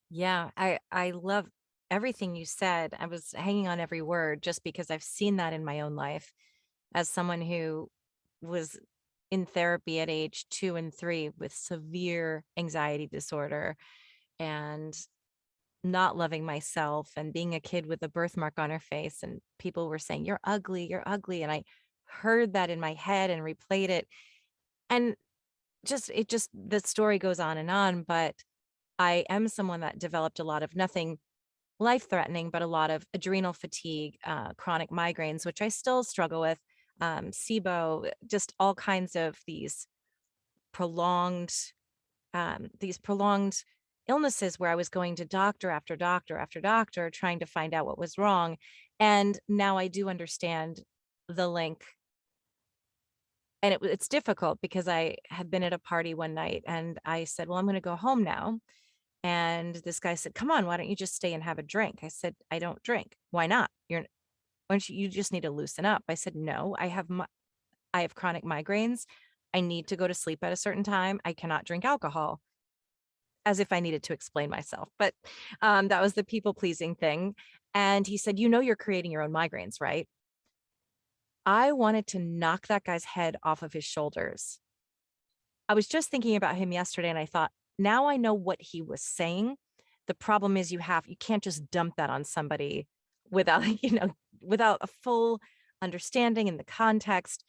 Yeah. I love everything you said. I was hanging on every word just because I've seen that in my own life as someone who was in therapy at age 2 and 3 with severe anxiety disorder, and not loving myself, and being a kid with a birthmark on her face, and people were saying, "You're ugly, you're ugly." And I heard that in my head and replayed it. And the story goes on and on, but I am someone that developed a lot of nothing life-threatening, but a lot of adrenal fatigue, chronic migraines, which I still struggle with, SIBO, just all kinds of prolonged these prolonged illnesses where I was going to doctor after doctor after doctor trying to find out what was wrong. And now I do understand the link. And it's difficult because I had been at a party one night and I said, well, I'm going to go home now. And this guy said, come on, why don't you just stay and have a drink? I said, I don't drink. Why not? Why don't you just need to loosen up? I said, no, I have chronic migraines. I need to go to sleep at a certain time. I cannot drink alcohol, as if I needed to explain myself. But that was the people pleasing thing. And he said, you know, you're creating your own migraines, right? I wanted to knock that guy's head off of his shoulders. I was just thinking about him yesterday and I thought, now I know what he was saying. The problem is you can't just dump that on somebody without, without a full understanding in the context.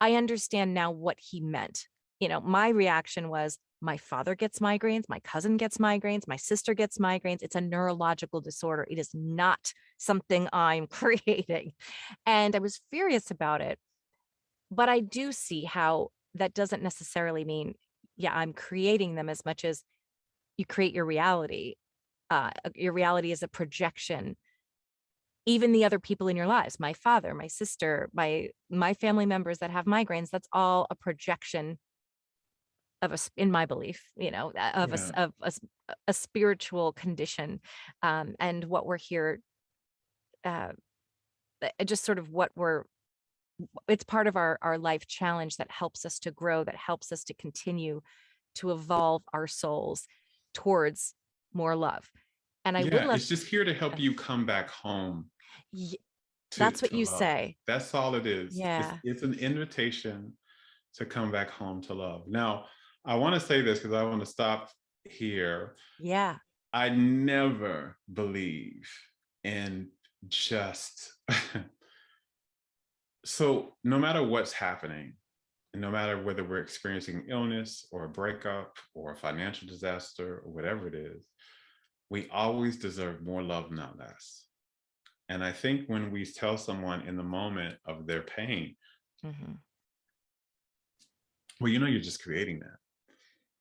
I understand now what he meant. My reaction was, my father gets migraines, my cousin gets migraines, my sister gets migraines. It's a neurological disorder. It is not something I'm creating. And I was furious about it. But I do see how that doesn't necessarily mean, yeah, I'm creating them as much as you create your reality. Your reality is a projection. Even the other people in your lives, my father, my sister, my family members that have migraines, that's all a projection of in my belief, of Yeah. a spiritual condition. And what we're here, uh, just sort of it's part of our life challenge that helps us to grow, that helps us to continue to evolve our souls towards more love. And I would Yeah, love, it's just here to help uh, you come back home y- to that's what to you love. say. That's all it is. It's Yeah. it's an invitation to come back home to love. Now, I want to say this because I want to stop here. Yeah. I never believe in just so no matter what's happening, and no matter whether we're experiencing illness or a breakup or a financial disaster or whatever it is, we always deserve more love, not less. And I think when we tell someone in the moment of their pain, Hmm. well, you're just creating that.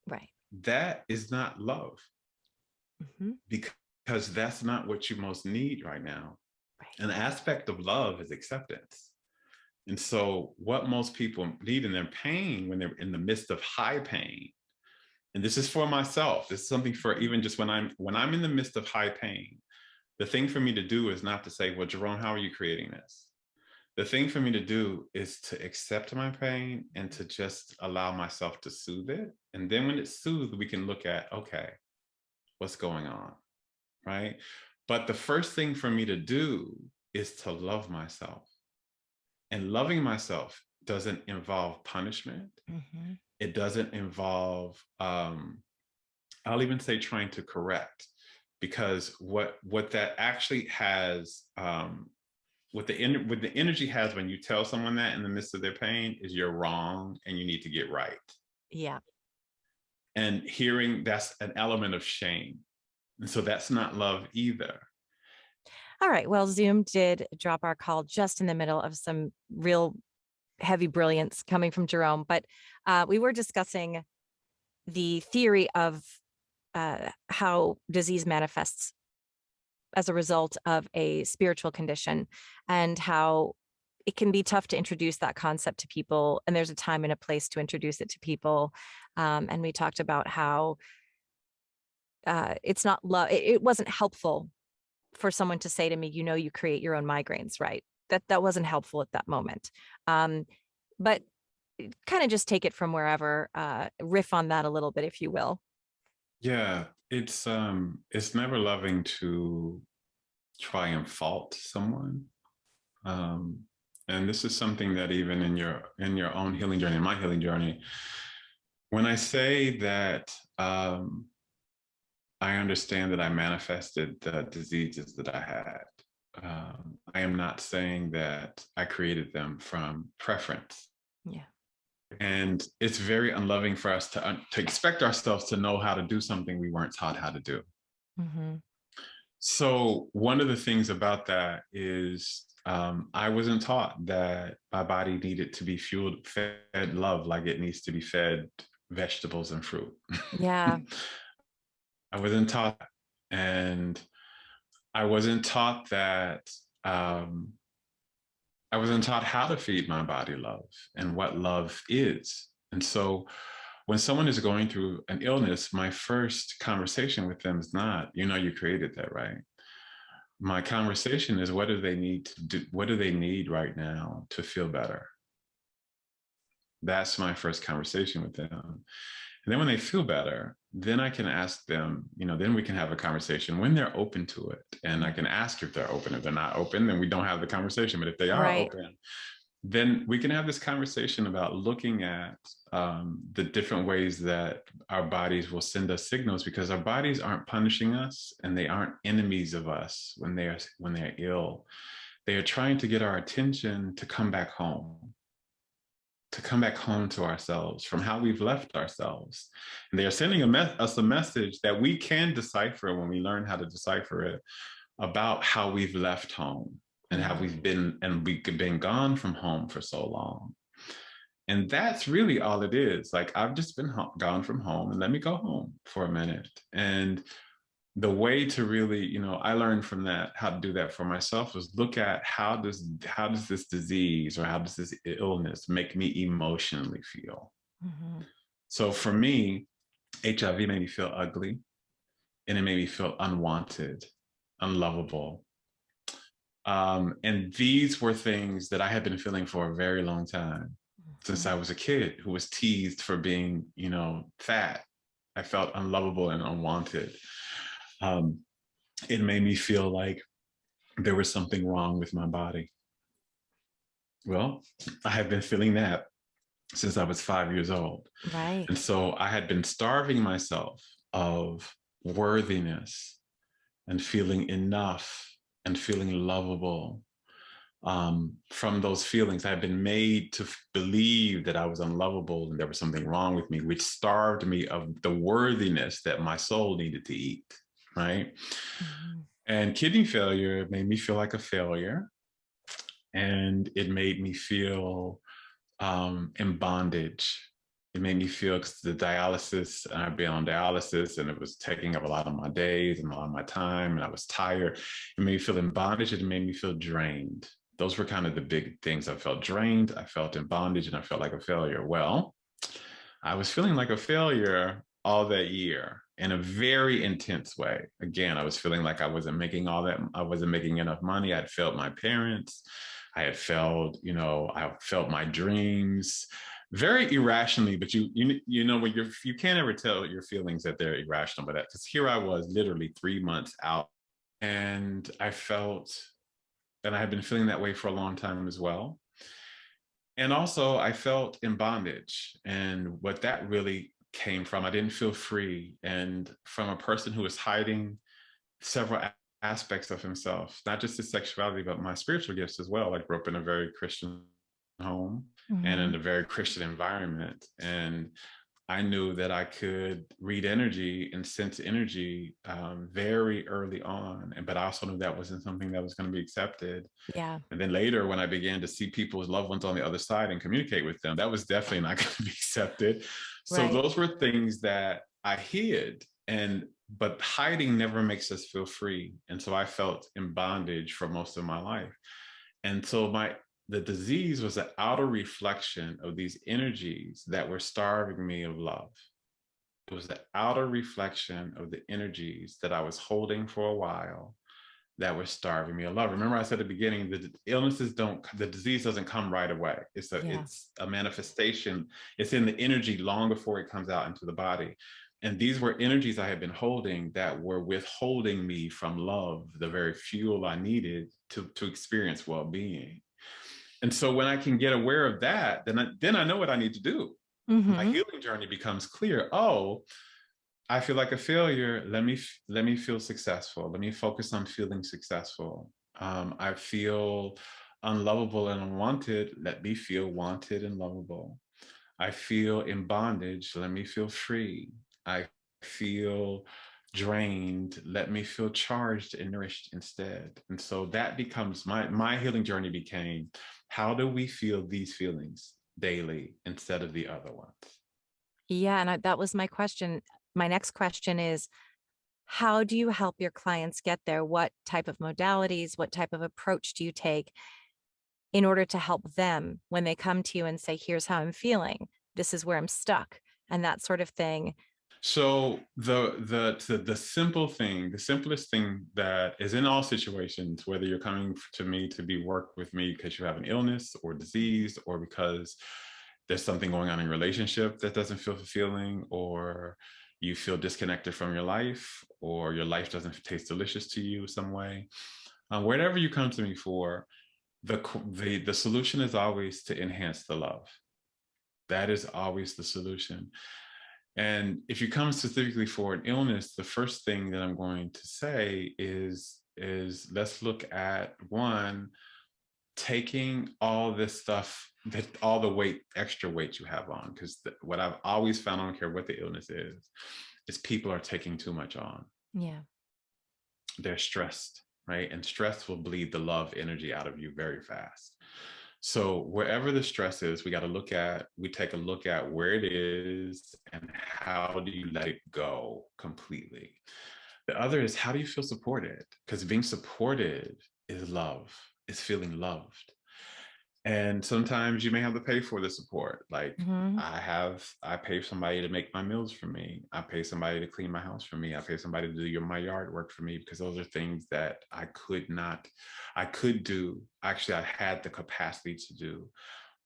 Right. That is not love Hmm. because that's not what you most need right now. Right. An aspect of love is acceptance. And so, what most people need in their pain when they're in the midst of high pain, and this is for myself, this is something for even just when I'm in the midst of high pain, the thing for me to do is not to say, well, Jerome, how are you creating this? The thing for me to do is to accept my pain and to just allow myself to soothe it. And then when it's soothed, we can look at, okay, what's going on, right? But the first thing for me to do is to love myself. And loving myself doesn't involve punishment. Hmm. It doesn't involve, I'll even say trying to correct, because what that actually has, what the energy has when you tell someone that in the midst of their pain is you're wrong and you need to get right. Yeah. And hearing that's an element of shame. And so that's not love either. All right. Well, Zoom did drop our call just in the middle of some real heavy brilliance coming from Jerome, but we were discussing the theory of how disease manifests as a result of a spiritual condition and how it can be tough to introduce that concept to people. And there's a time and a place to introduce it to people. And we talked about how it's not love. It wasn't helpful for someone to say to me, you create your own migraines, right? That wasn't helpful at that moment. But kind of just take it from wherever, riff on that a little bit, if you will. Yeah, it's never loving to try and fault someone. Um, and this is something that even in your own healing journey, in my healing journey, when I say that I understand that I manifested the diseases that I had, I am not saying that I created them from preference. Yeah. And it's very unloving for us to expect ourselves to know how to do something we weren't taught how to do. Hmm. So one of the things about that is I wasn't taught that my body needed to be fueled, fed love like it needs to be fed vegetables and fruit. Yeah. I wasn't taught that. And I wasn't taught that um, I wasn't taught how to feed my body love and what love is. And so when someone is going through an illness, my first conversation with them is not, you created that, right? My conversation is, what do they need to do? What do they need right now to feel better? That's my first conversation with them. And then when they feel better, then I can ask them, then we can have a conversation when they're open to it. And I Mm. can ask if they're open. If they're not open, then we don't have the conversation. But if they are Right. open, then we can have this conversation about looking at the different ways that our bodies will send us signals, because our bodies aren't punishing us and they aren't enemies of us when they're ill. They are trying to get our attention to come back home, to ourselves from how we've left ourselves. And they are sending us a message that we can decipher when we learn how to decipher it, about how we've left home and how Mm. we've been gone from home for so long. And that's really all it is. Like, I've just been gone from home, and let me go home for a minute. And the way to really, I learned from that how to do that for myself was look at how does this disease or how does this illness make me emotionally feel. Mhm. So for me, HIV made me feel ugly, and it made me feel unwanted, unlovable. And these were things that I had been feeling for a very long time, since I Mhm. was a kid who was teased for being, fat. I felt unlovable and unwanted. Um, it made me feel like there was something wrong with my body. Well, I had been feeling that since I was 5 years old. Right. And so I had been starving myself of worthiness and feeling enough and feeling lovable. From those feelings, I had been made to believe that I was unlovable and there was something wrong with me, which starved me of the worthiness that my soul needed to eat. Right. Mhm. And kidney failure made me feel like a failure. And it made me feel in bondage. It made me feel, because the dialysis, I've been on dialysis and it was taking up a lot of my days and a lot of my time, and I was tired. It made me feel in bondage. It made me feel drained. Those were kind of the big things. I felt drained, I felt in bondage, and I felt like a failure. Well, I was feeling like a failure all that year in a very intense way. Again, I was feeling like I wasn't making enough money. I'd failed my parents. I had failed, I felt my dreams very irrationally, but when you can't ever tell your feelings that they're irrational, but because here I was literally 3 months out, and I had been feeling that way for a long time as well. And also, I felt in bondage. And what that really came from, I didn't feel free. And from a person who was hiding several aspects of himself, not just his sexuality, but my spiritual gifts as well. I grew up in a very Christian home and in Mhm. a very Christian environment. And I knew that I could read energy and sense energy very early on. But I also knew that wasn't something that was going to be accepted. Yeah. And then later, when I began to see people's loved ones on the other side and communicate with them, that was definitely not going to be accepted. So Right. those were things that I hid. But hiding never makes us feel free. And so I felt in bondage for most of my life. And so the disease was an outer reflection of these energies that were starving me of love. It was the outer reflection of the energies that I was holding for a while that were starving me of love. Remember, I said at the beginning, the disease doesn't come right away. Yeah. It's a manifestation. It's in the energy long before it comes out into the body. And these were energies I had been holding that were withholding me from love, the very fuel I needed to experience well-being. And so when I can get aware of that, then I know what I need to do. My Mhm. healing journey becomes clear. Oh, I feel like a failure. Let me feel successful. Let me focus on feeling successful. I feel unlovable and unwanted. Let me feel wanted and lovable. I feel in bondage. Let me feel free. I feel drained, let me feel charged and nourished instead. And so that becomes my healing journey became, how do we feel these feelings daily instead of the other ones? Yeah. And that was my question. My next question is, how do you help your clients get there? What type of modalities, what type of approach do you take in order to help them when they come to you and say, here's how I'm feeling, this is where I'm stuck, and that sort of thing? So the simple thing, the simplest thing that is in all situations, whether you're coming to me to be work with me because you have an illness or disease, or because there's something going on in your relationship that doesn't feel fulfilling, or you feel disconnected from your life, or your life doesn't taste delicious to you some way, whatever you come to me for, the solution is always to enhance the love. That is always the solution. And if you come specifically for an illness, the first thing that I'm going to say is let's look at one, taking all this stuff, that all the weight, extra weight you have on, because what I've always found, I don't care what the illness is people are taking too much on. Yeah. They're stressed, right? And stress will bleed the love energy out of you very fast. So wherever the stress is, we take a look at where it is and how do you let it go completely. The other is, how do you feel supported? Because being supported is love, is feeling loved. And sometimes you may have to pay for the support. Like Hmm. I pay somebody to make my meals for me. I pay somebody to clean my house for me. I pay somebody to do my yard work for me, because those are things that I could do. Actually, I had the capacity to do,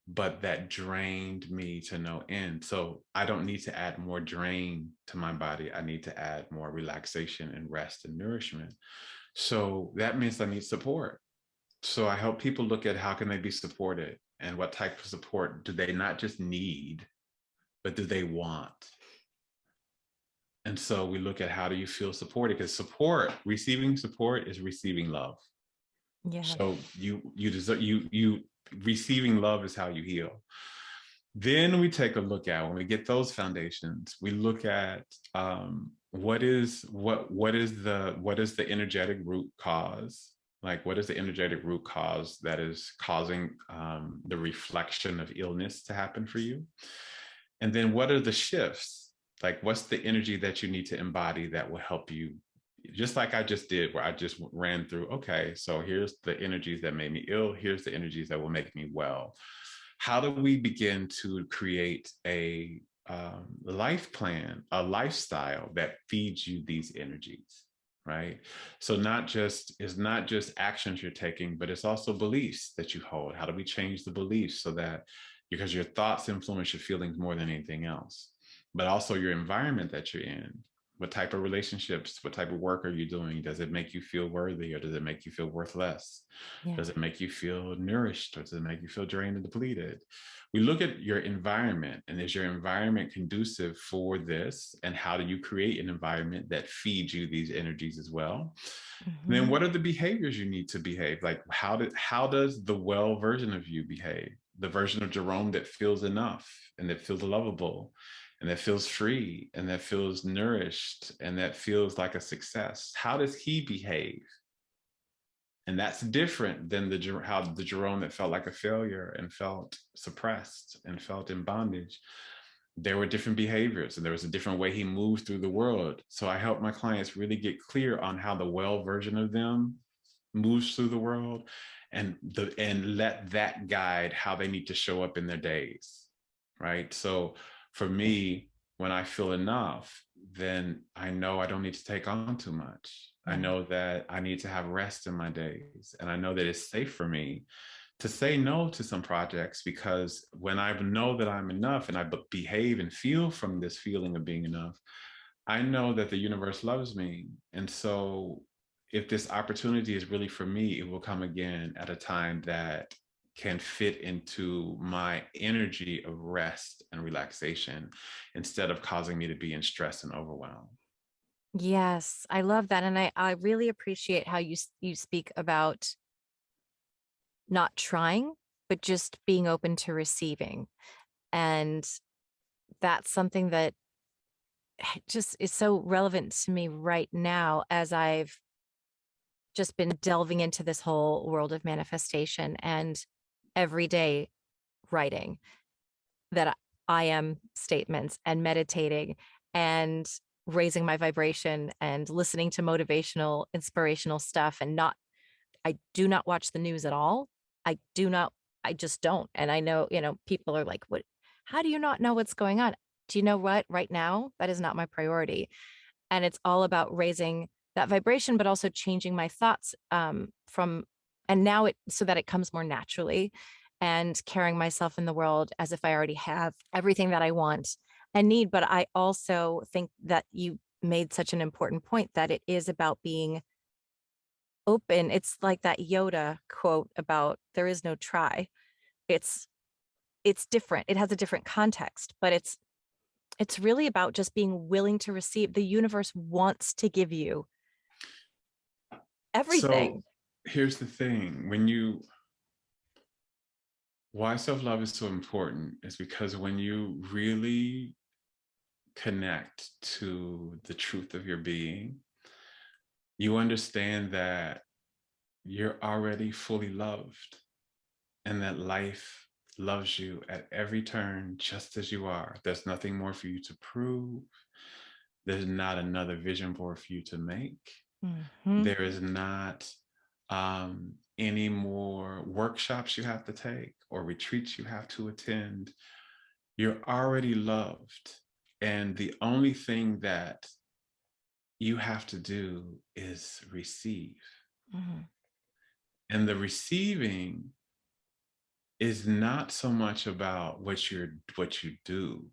but that drained me to no end. So I don't need to add more drain to my body. I need to add more relaxation and rest and nourishment. So that means I need support. So I help people look at how can they be supported, and what type of support do they not just need, but do they want? And so we look at, how do you feel supported? Because receiving support is receiving love. Yeah. So you deserve you receiving love is how you heal. Then we take a look at, when we get those foundations, we look at what is the energetic root cause, like what is the energetic root cause that is causing the reflection of illness to happen for you, and then what are the shifts, like what's the energy that you need to embody that will help you, just like I just did, where I just ran through, okay, so here's the energies that made me ill, here's the energies that will make me well. How do we begin to create a life plan, a lifestyle that feeds you these energies, right? So it's not just actions you're taking, but it's also beliefs that you hold. How do we change the beliefs so that, because your thoughts influence your feelings more than anything else, but also your environment that you're in. What type of relationships, what type of work are you doing? Does it make you feel worthy, or does it make you feel worthless? Yeah. Does it make you feel nourished, or does it make you feel drained and depleted? We look at your environment, and is your environment conducive for this? And how do you create an environment that feeds you these energies as well? And then Hmm. what are the behaviors you need to behave? Like how does the well version of you behave? The version of Jerome that feels enough and that feels lovable and that feels free and that feels nourished and that feels like a success. How does he behave? And that's different than how the Jerome that felt like a failure and felt suppressed and felt in bondage. There were different behaviors, and there was a different way he moved through the world. So I help my clients really get clear on how the well version of them moves through the world, and let that guide how they need to show up in their days, right? So for me, when I feel enough, then I know I don't need to take on too much. I Yeah. know that I need to have rest in my days, and I know that it's safe for me to say no to some projects, because when I know that I'm enough and I behave and feel from this feeling of being enough, I know that the universe loves me. And so if this opportunity is really for me, it will come again at a time that can fit into my energy of rest and relaxation, instead of causing me to be in stress and overwhelm. Yes, I love that. And I really appreciate how you speak about not trying, but just being open to receiving. And that's something that it just is so relevant to me right now as I've just been delving into this whole world of manifestation and every day writing that I am statements and meditating and raising my vibration and listening to motivational, inspirational stuff and not I do not watch the news at all. I do not, I just don't. And I know, people are like, what, how do you not know what's going on? Do you know what? Right now, that is not my priority. And it's all about raising that vibration, but also changing my thoughts and now so that it comes more naturally and carrying myself in the world as if I already have everything that I want and need. But I also think that you made such an important point that it is about being open. It's like that Yoda quote about there is no try. It's it's different. It has a different context, but it's really about just being willing to receive. The universe wants to give you So everything. here's the thing. Why self-love is so important is because when you really connect to the truth of your being, you understand that you're already fully loved and that life loves you at every turn just as you are. There's nothing more for you to prove. There's not another vision board for you to make. Mhm. There is not any more workshops you have to take or retreats you have to attend. You're already loved. And the only thing that you have to do is receive. Mhm. And the receiving is not so much about what you do,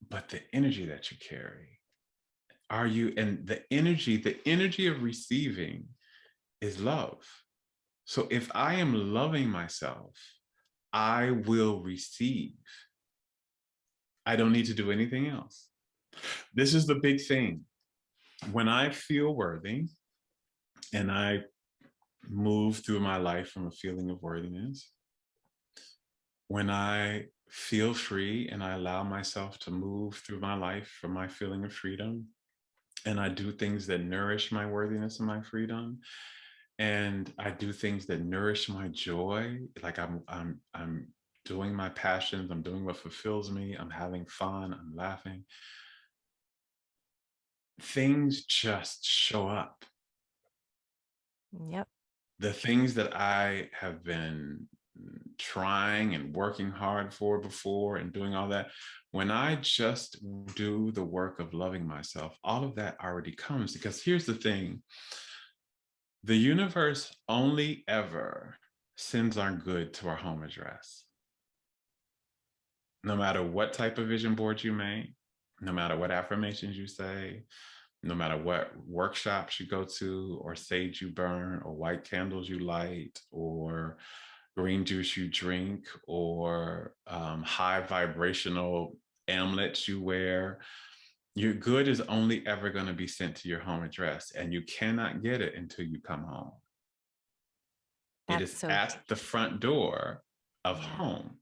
but the energy that you carry. Are you and the energy of receiving is love. So if I am loving myself, I will receive. I don't need to do anything else. This is the big thing. When I feel worthy and I move through my life from a feeling of worthiness, when I feel free and I allow myself to move through my life from my feeling of freedom, and I do things that nourish my worthiness and my freedom, and I do things that nourish my joy, like I'm doing my passions, I'm doing what fulfills me, I'm having fun, I'm laughing. Things just show up. Yep. The things that I have been trying and working hard for before and doing all that, when I just do the work of loving myself, all of that already comes. Because here's the thing, the universe only ever sends our good to our home address. No matter what type of vision board you make, no matter what affirmations you say, no matter what workshops you go to, or sage you burn, or white candles you light, or green juice you drink, or high vibrational amulets you wear, your good is only ever going to be sent to your home address, and you cannot get it until you come home. It That's is so at the front door of yeah. home.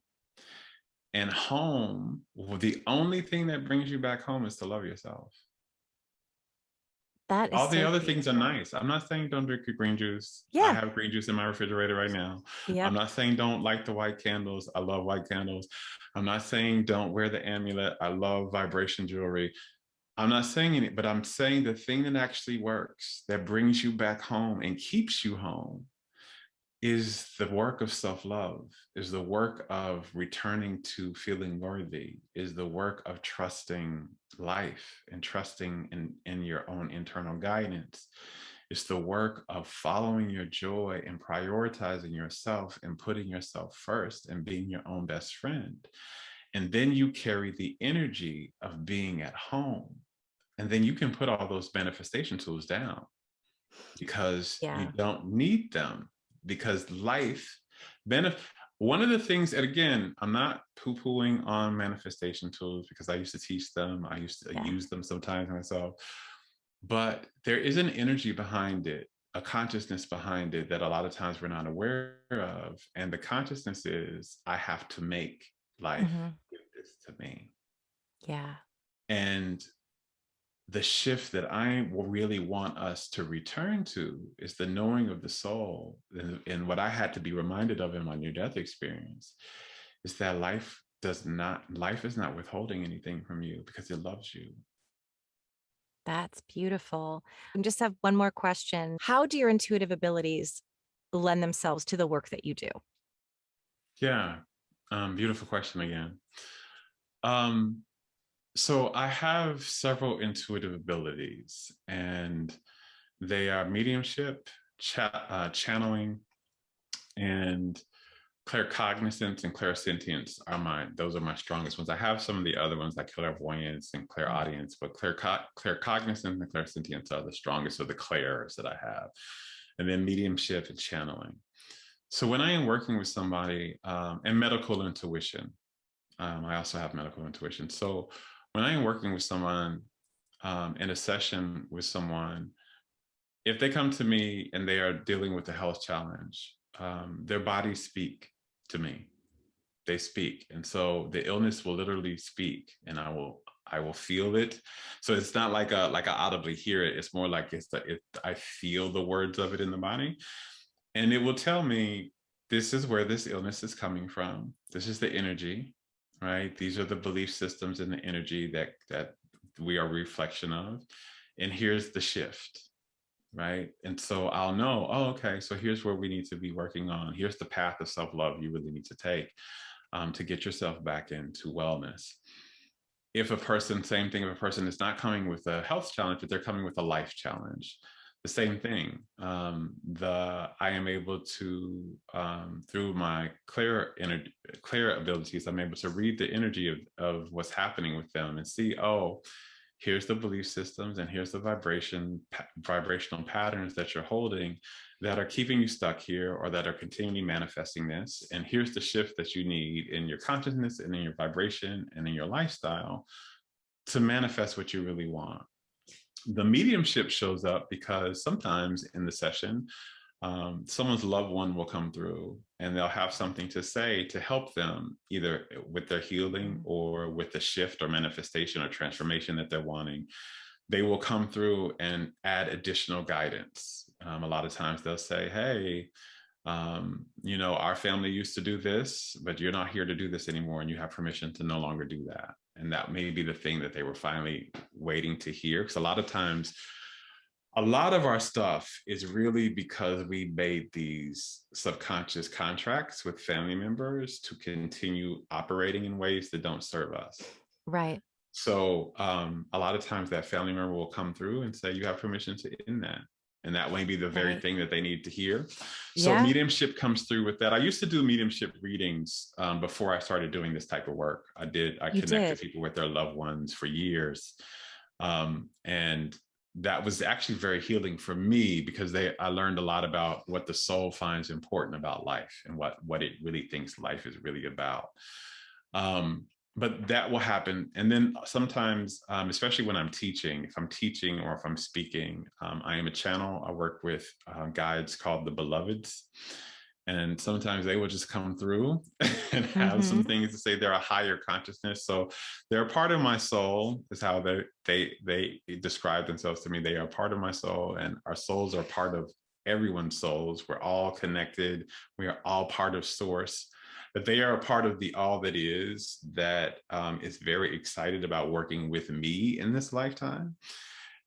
And home, well, the only thing that brings you back home is to love yourself. That is All the so other things are beautiful. nice. I'm not saying don't drink your green juice. I Yeah. have green juice in my refrigerator right now. I'm Yep. not saying don't light the white candles. I love white candles. I'm not saying don't wear the amulet. I love vibration jewelry. I'm not saying it, but I'm saying the thing that actually works, that brings you back home and keeps you home, is the work of self-love, is the work of returning to feeling worthy, is the work of trusting life and trusting in your own internal guidance. It's the work of following your joy and prioritizing yourself and putting yourself first and being your own best friend. And then you carry the energy of being at home. And then you can put all those manifestation tools down because you Yeah. don't need them, because life benefit. One of the things, and again, I'm not poo-pooing on manifestation tools because I used to teach them, I used to Yeah. use them sometimes myself, but there is an energy behind it, a consciousness behind it that a lot of times we're not aware of. And the consciousness is, I have to make life Mhm. give this to me. Yeah. And the shift that I will really want us to return to is the knowing of the soul. And what I had to be reminded of in my near death experience is that life is not withholding anything from you because it loves you. That's beautiful. I just have one more question. How do your intuitive abilities lend themselves to the work that you do? Yeah. Beautiful question again. Um, so I have several intuitive abilities, and they are mediumship, channeling, and claircognizance and clairsentience are those are my strongest ones. I have some of the other ones like clairvoyance and clairaudience, but claircognizance and clairsentience are the strongest of the clairs that I have. And then mediumship and channeling. So when I am working with somebody, and medical intuition, I also have medical intuition. So when I am working with someone, in a session with someone, if they come to me and they are dealing with a health challenge, their bodies speak to me. They speak, and so the illness will literally speak, and I will feel it. So it's not like I audibly hear it. It's more like I feel the words of it in the body, and it will tell me this is where this illness is coming from. This is the energy, right? These are the belief systems and the energy that we are a reflection of, and here's the shift, right? And so I'll know, oh, okay, so here's where we need to be working on. Here's the path of self-love you really need to take, to get yourself back into wellness. If a person, same thing, if a person is not coming with a health challenge, but they're coming with a life challenge, the same thing. I am able to, through my clear abilities, I'm able to read the energy of what's happening with them and see, oh, here's the belief systems and here's the vibrational patterns that you're holding that are keeping you stuck here or that are continually manifesting this. And here's the shift that you need in your consciousness and in your vibration and in your lifestyle to manifest what you really want. The mediumship shows up because sometimes in the session, someone's loved one will come through and they'll have something to say to help them either with their healing or with the shift or manifestation or transformation that they're wanting. They will come through and add additional guidance. A lot of times they'll say, hey, our family used to do this, but you're not here to do this anymore, and you have permission to no longer do that. And that may be the thing that they were finally waiting to hear. Because a lot of times, a lot of our stuff is really because we made these subconscious contracts with family members to continue operating in ways that don't serve us. Right. So a lot of times that family member will come through and say, you have permission to end that. And that may be the very Right. thing that they need to hear. So Yeah, mediumship comes through with that. I used to do mediumship readings before I started doing this type of work. I you connected did. people with their loved ones for years. And that was actually very healing for me because I learned a lot about what the soul finds important about life and what it really thinks life is really about. Um, but that will happen. And then sometimes, especially when I'm teaching, if I'm teaching or if I'm speaking, I am a channel. I work with guides called the Beloveds. And sometimes they will just come through and have some Hmm. things to say. They're a higher consciousness. So they're a part of my soul, is how they describe themselves to me. They are a part of my soul, and our souls are part of everyone's souls. We're all connected. We are all part of source, but they are a part of the all that is very excited about working with me in this lifetime.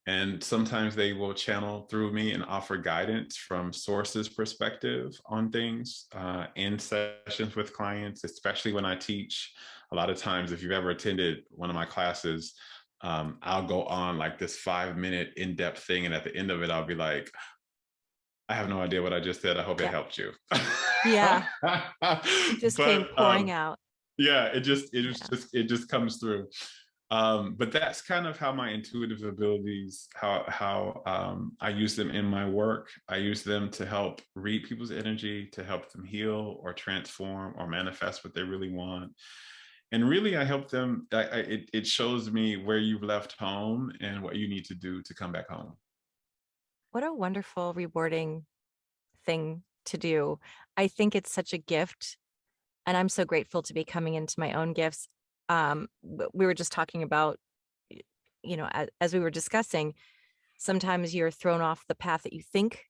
And sometimes they will channel through me and offer guidance from sources perspective on things in sessions with clients, especially when I teach. A lot of times, if you've ever attended one of my classes, I'll go on like this 5-minute in-depth thing. And at the end of it, I'll be like, I have no idea what I just said. I hope it Yeah. helped you. Yeah. It just came But pouring out. yeah, Yeah. it just comes through. But that's kind of how my intuitive abilities, how I use them in my work. I use them to help read people's energy, to help them heal or transform or manifest what they really want. And really, I help them. It shows me where you've left home and what you need to do to come back home. What a wonderful, rewarding thing to do. I think it's such a gift, and I'm so grateful to be coming into my own gifts. We were just talking about as we were discussing, sometimes you're thrown off the path that you think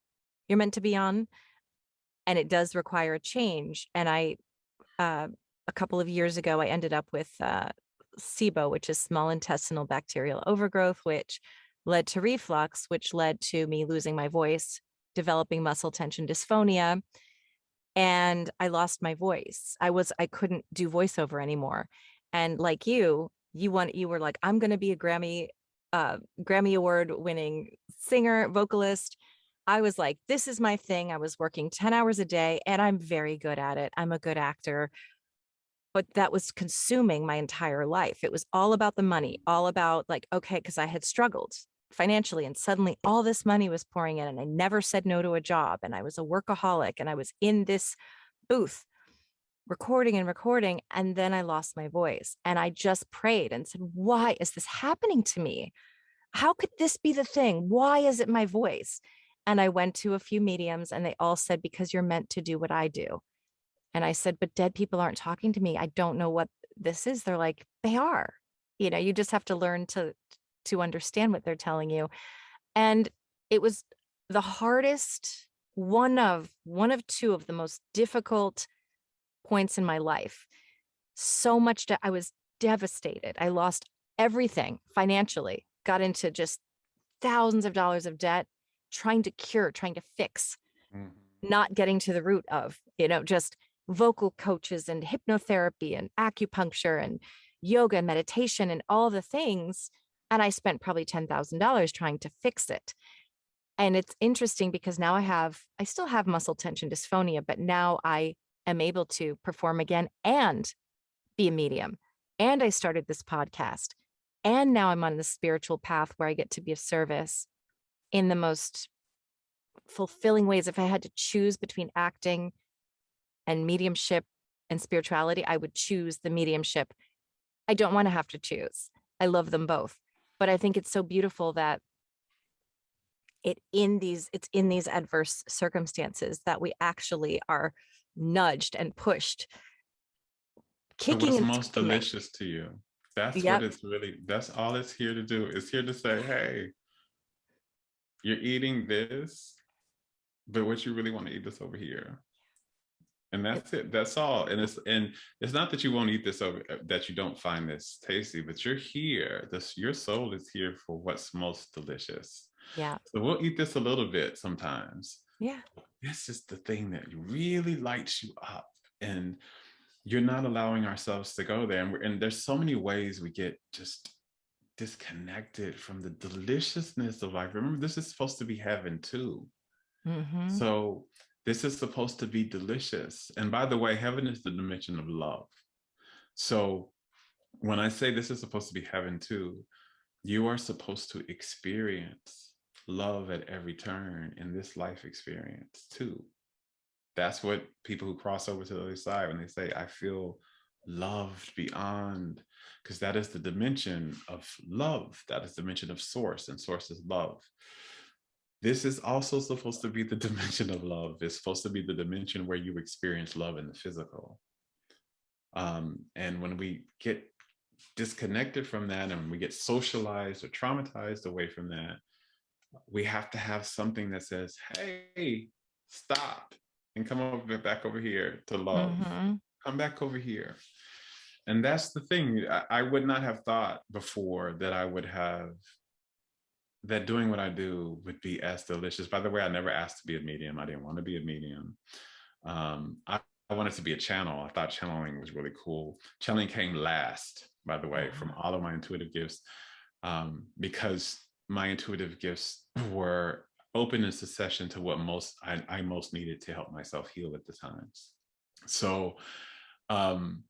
you're meant to be on, and it does require a change. And uh, a couple of years ago, I ended up with SIBO, which is small intestinal bacterial overgrowth, which led to reflux, which led to me losing my voice, developing muscle tension dysphonia, and I lost my voice. I couldn't do voiceover anymore. And like you were like, I'm going to be a Grammy award winning singer, vocalist. I was like, this is my thing. I was working 10 hours a day and I'm very good at it. I'm a good actor, but that was consuming my entire life. It was all about the money, all about like, okay, because I had struggled financially and suddenly all this money was pouring in and I never said no to a job and I was a workaholic and I was in this booth recording and recording. And then I lost my voice and I just prayed and said, why is this happening to me? How could this be the thing? Why is it my voice? And I went to a few mediums and they all said, because you're meant to do what I do. And I said, but dead people aren't talking to me. I don't know what this is. They're like, they are. You just have to learn to understand what they're telling you. And it was the hardest, one of two of the most difficult points in my life. So much I was devastated. I lost everything financially, got into just thousands of dollars of debt, trying to cure, trying to fix, Mhm. not getting to the root of, just vocal coaches and hypnotherapy and acupuncture and yoga and meditation and all the things. And I spent probably $10,000 trying to fix it. And it's interesting because now I still have muscle tension dysphonia, but now I am able to perform again and be a medium. And I started this podcast. And now I'm on the spiritual path where I get to be of service in the most fulfilling ways. If I had to choose between acting and mediumship and spirituality, I would choose the mediumship. I don't want to have to choose. I love them both. But I think it's so beautiful that it's in these adverse circumstances that we actually are nudged and pushed, So kicking what's and most screaming. delicious to you? That's what Yep. it's really, that's all it's here to do. It's here to say, hey, you're eating this, but what you really want to eat this over here. And It- that's it. That's all. And it's not that you won't eat this over that you don't find this tasty, but you're here. Your soul is here for what's most delicious. yeah. So we'll eat this a little bit sometimes. Yeah. This is the thing that really lights you up. And you're not allowing ourselves to go there. And there's so many ways we get just disconnected from the deliciousness of life. Remember, this is supposed to be heaven too. Hmm. So this is supposed to be delicious. And by the way, heaven is the dimension of love. So when I say this is supposed to be heaven too, you are supposed to experience love at every turn in this life experience too. That's what people who cross over to the other side, when they say, I feel loved beyond, because that is the dimension of love. That is the dimension of source, and source is love. This is also supposed to be the dimension of love. It's supposed to be the dimension where you experience love in the physical. And when we get disconnected from that and we get socialized or traumatized away from that, we have to have something that says, hey, stop and come over back over here to love. Hmm. Come back over here. And that's the thing. I would not have thought before that I would have that doing what I do would be as delicious. By the way, I never asked to be a medium. I didn't want to be a medium. I wanted to be a channel. I thought channeling was really cool. Channeling came last, by the way, from all of my intuitive gifts, because my intuitive gifts were open in succession to what I most needed to help myself heal at the times. So, um,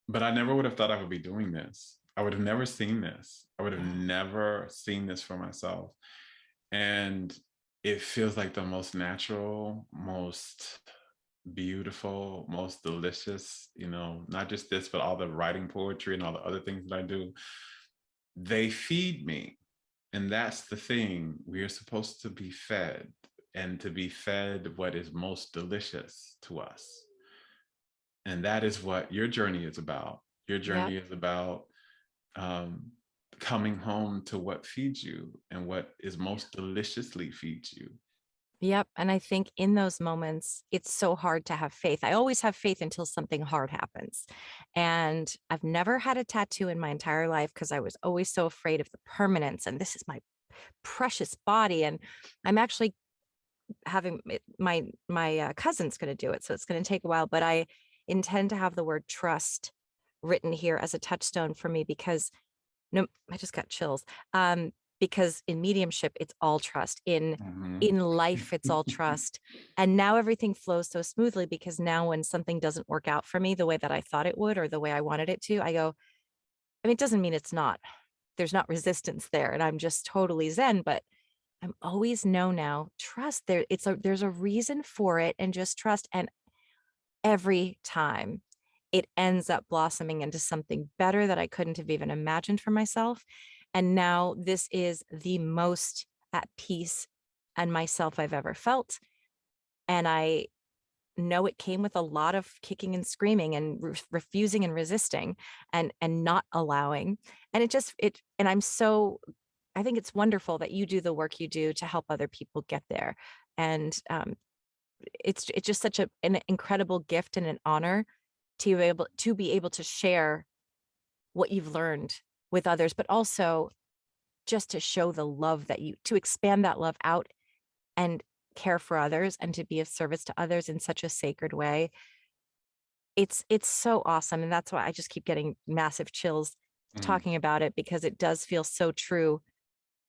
but I never would have thought I would be doing this. I would have never seen this. I would have Yeah. never seen this for myself. And it feels like the most natural, most beautiful, most delicious, not just this, but all the writing poetry and all the other things that I do. They feed me. And that's the thing. We are supposed to be fed, and to be fed what is most delicious to us. And that is what your journey is about. Your Yep. journey is about um, coming home to what feeds you and what is most deliciously feeds you. Yep. And I think in those moments, it's so hard to have faith. I always have faith until something hard happens. And I've never had a tattoo in my entire life because I was always so afraid of the permanence. And this is my precious body. And I'm actually having my cousin's going to do it. So it's going to take a while, but I intend to have the word trust written here as a touchstone for me because no, I just got chills. Because in mediumship, it's all trust. In life, it's all trust. And now everything flows so smoothly because now when something doesn't work out for me the way that I thought it would or the way I wanted it to, I go, I mean, it doesn't mean it's not. There's not resistance there. And I'm just totally zen, but I'm always know now, trust there. There's a reason for it and just trust. And every time it ends up blossoming into something better that I couldn't have even imagined for myself. And now this is the most at peace and myself I've ever felt. And I know it came with a lot of kicking and screaming and refusing and resisting and not allowing. And and I think it's wonderful that you do the work you do to help other people get there. And it's just such an incredible gift and an honor to be able to share what you've learned with others, but also just to show the love that to expand that love out and care for others and to be of service to others in such a sacred way. It's so awesome. And that's why I just keep getting massive chills Mm. talking about it because it does feel so true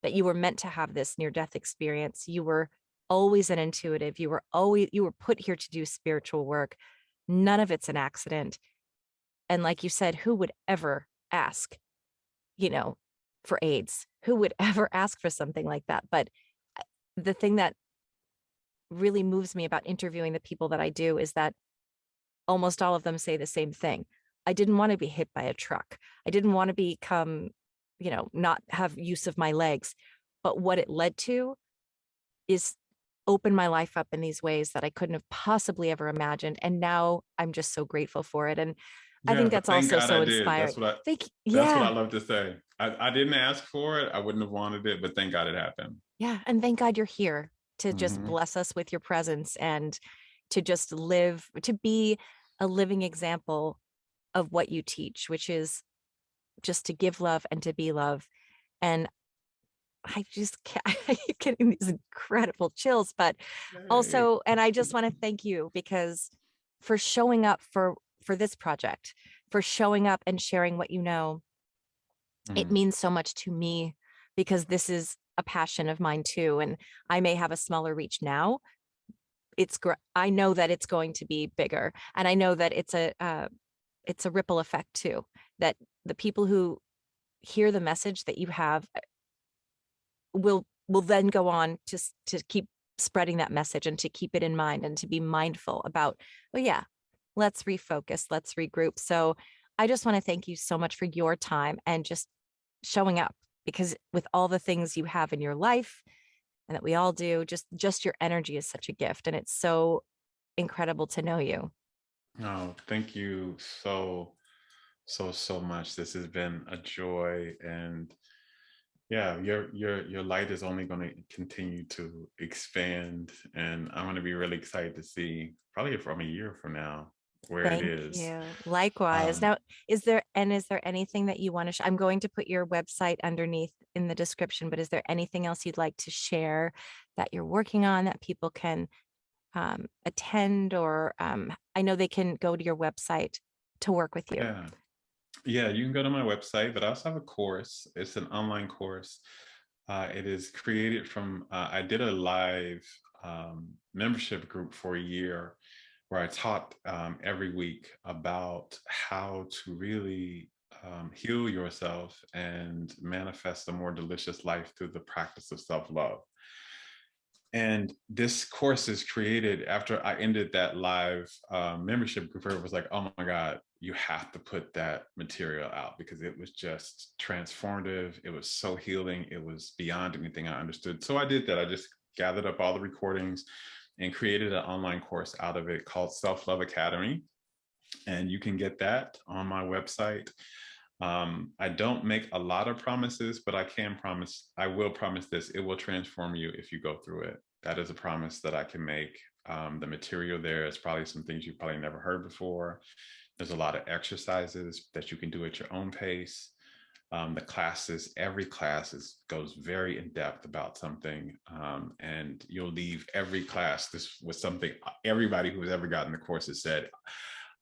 that you were meant to have this near death experience. You were always an intuitive. You were put here to do spiritual work. None of it's an accident. And like you said, who would ever ask, you know, for AIDS? Who would ever ask for something like that? But the thing that really moves me about interviewing the people that I do is that almost all of them say the same thing. I didn't want to be hit by a truck. I didn't want to become, not have use of my legs. But what it led to is open my life up in these ways that I couldn't have possibly ever imagined. And now I'm just so grateful for it. And I Yeah, think but that's thank also God I so did. inspiring. That's what I Yeah, love to say. I didn't ask for it. I wouldn't have wanted it, but thank God it happened. yeah. And thank God you're here to just Hmm. bless us with your presence and to just to be a living example of what you teach, which is just to give love and to be love. And I just can't, I keep getting these incredible chills, but Yay. also, and I just want to thank you because for showing up for this project, for showing up and sharing what you know. It Mhm. means so much to me because this is a passion of mine too. And I may have a smaller reach now. I know that it's going to be bigger, and I know that it's a ripple effect too. That the people who hear the message that you have will then go on to keep spreading that message and to keep it in mind and to be mindful about, well, yeah, let's refocus, let's regroup. So I just want to thank you so much for your time and just showing up because with all the things you have in your life and that we all do, just your energy is such a gift and it's so incredible to know you. Oh, thank you so much. This has been a joy, and yeah, your light is only going to continue to expand, and I'm going to be really excited to see probably from a year from now where it Thank is. you. Likewise. Um, Now, is there anything that you want to I'm going to put your website underneath in the description, but is there anything else you'd like to share that you're working on that people can attend or I know they can go to your website to work with you. yeah, yeah, you can go to my website, but I also have a course. It's an online course. It is created from, I did a live membership group for a year where I taught every week about how to really heal yourself and manifest a more delicious life through the practice of self-love. And this course is created after I ended that live membership group where it was like, oh my God, you have to put that material out because it was just transformative. It was so healing. It was beyond anything I understood. So I did that. I just gathered up all the recordings and created an online course out of it called Self Love Academy. And you can get that on my website. I don't make a lot of promises, but I will promise this: it will transform you if you go through it. That is a promise that I can make. The material there is probably some things you've probably never heard before. There's a lot of exercises that you can do at your own pace. The classes, every goes very in depth about something, and you'll leave every class. This was something everybody who's ever gotten the course has said.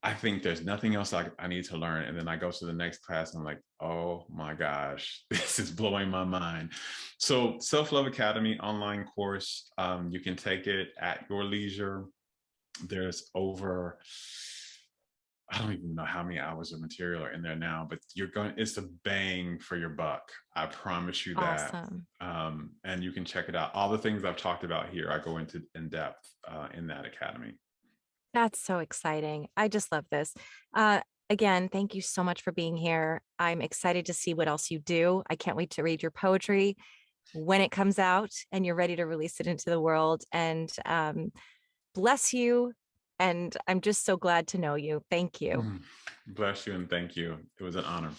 I think there's nothing else I need to learn. And then I go to the next class and I'm like, oh my gosh, this is blowing my mind. So Self Love Academy online course, you can take it at your leisure. There's over, I don't even know how many hours of material are in there now, but it's a bang for your buck. I promise you that. Awesome. And you can check it out. All the things I've talked about here, I go into in depth in that academy. That's so exciting. I just love this. Uh, Again, thank you so much for being here. I'm excited to see what else you do. I can't wait to read your poetry when it comes out and you're ready to release it into the world. And bless you. And I'm just so glad to know you. Thank you. Bless you and thank you. It was an honor.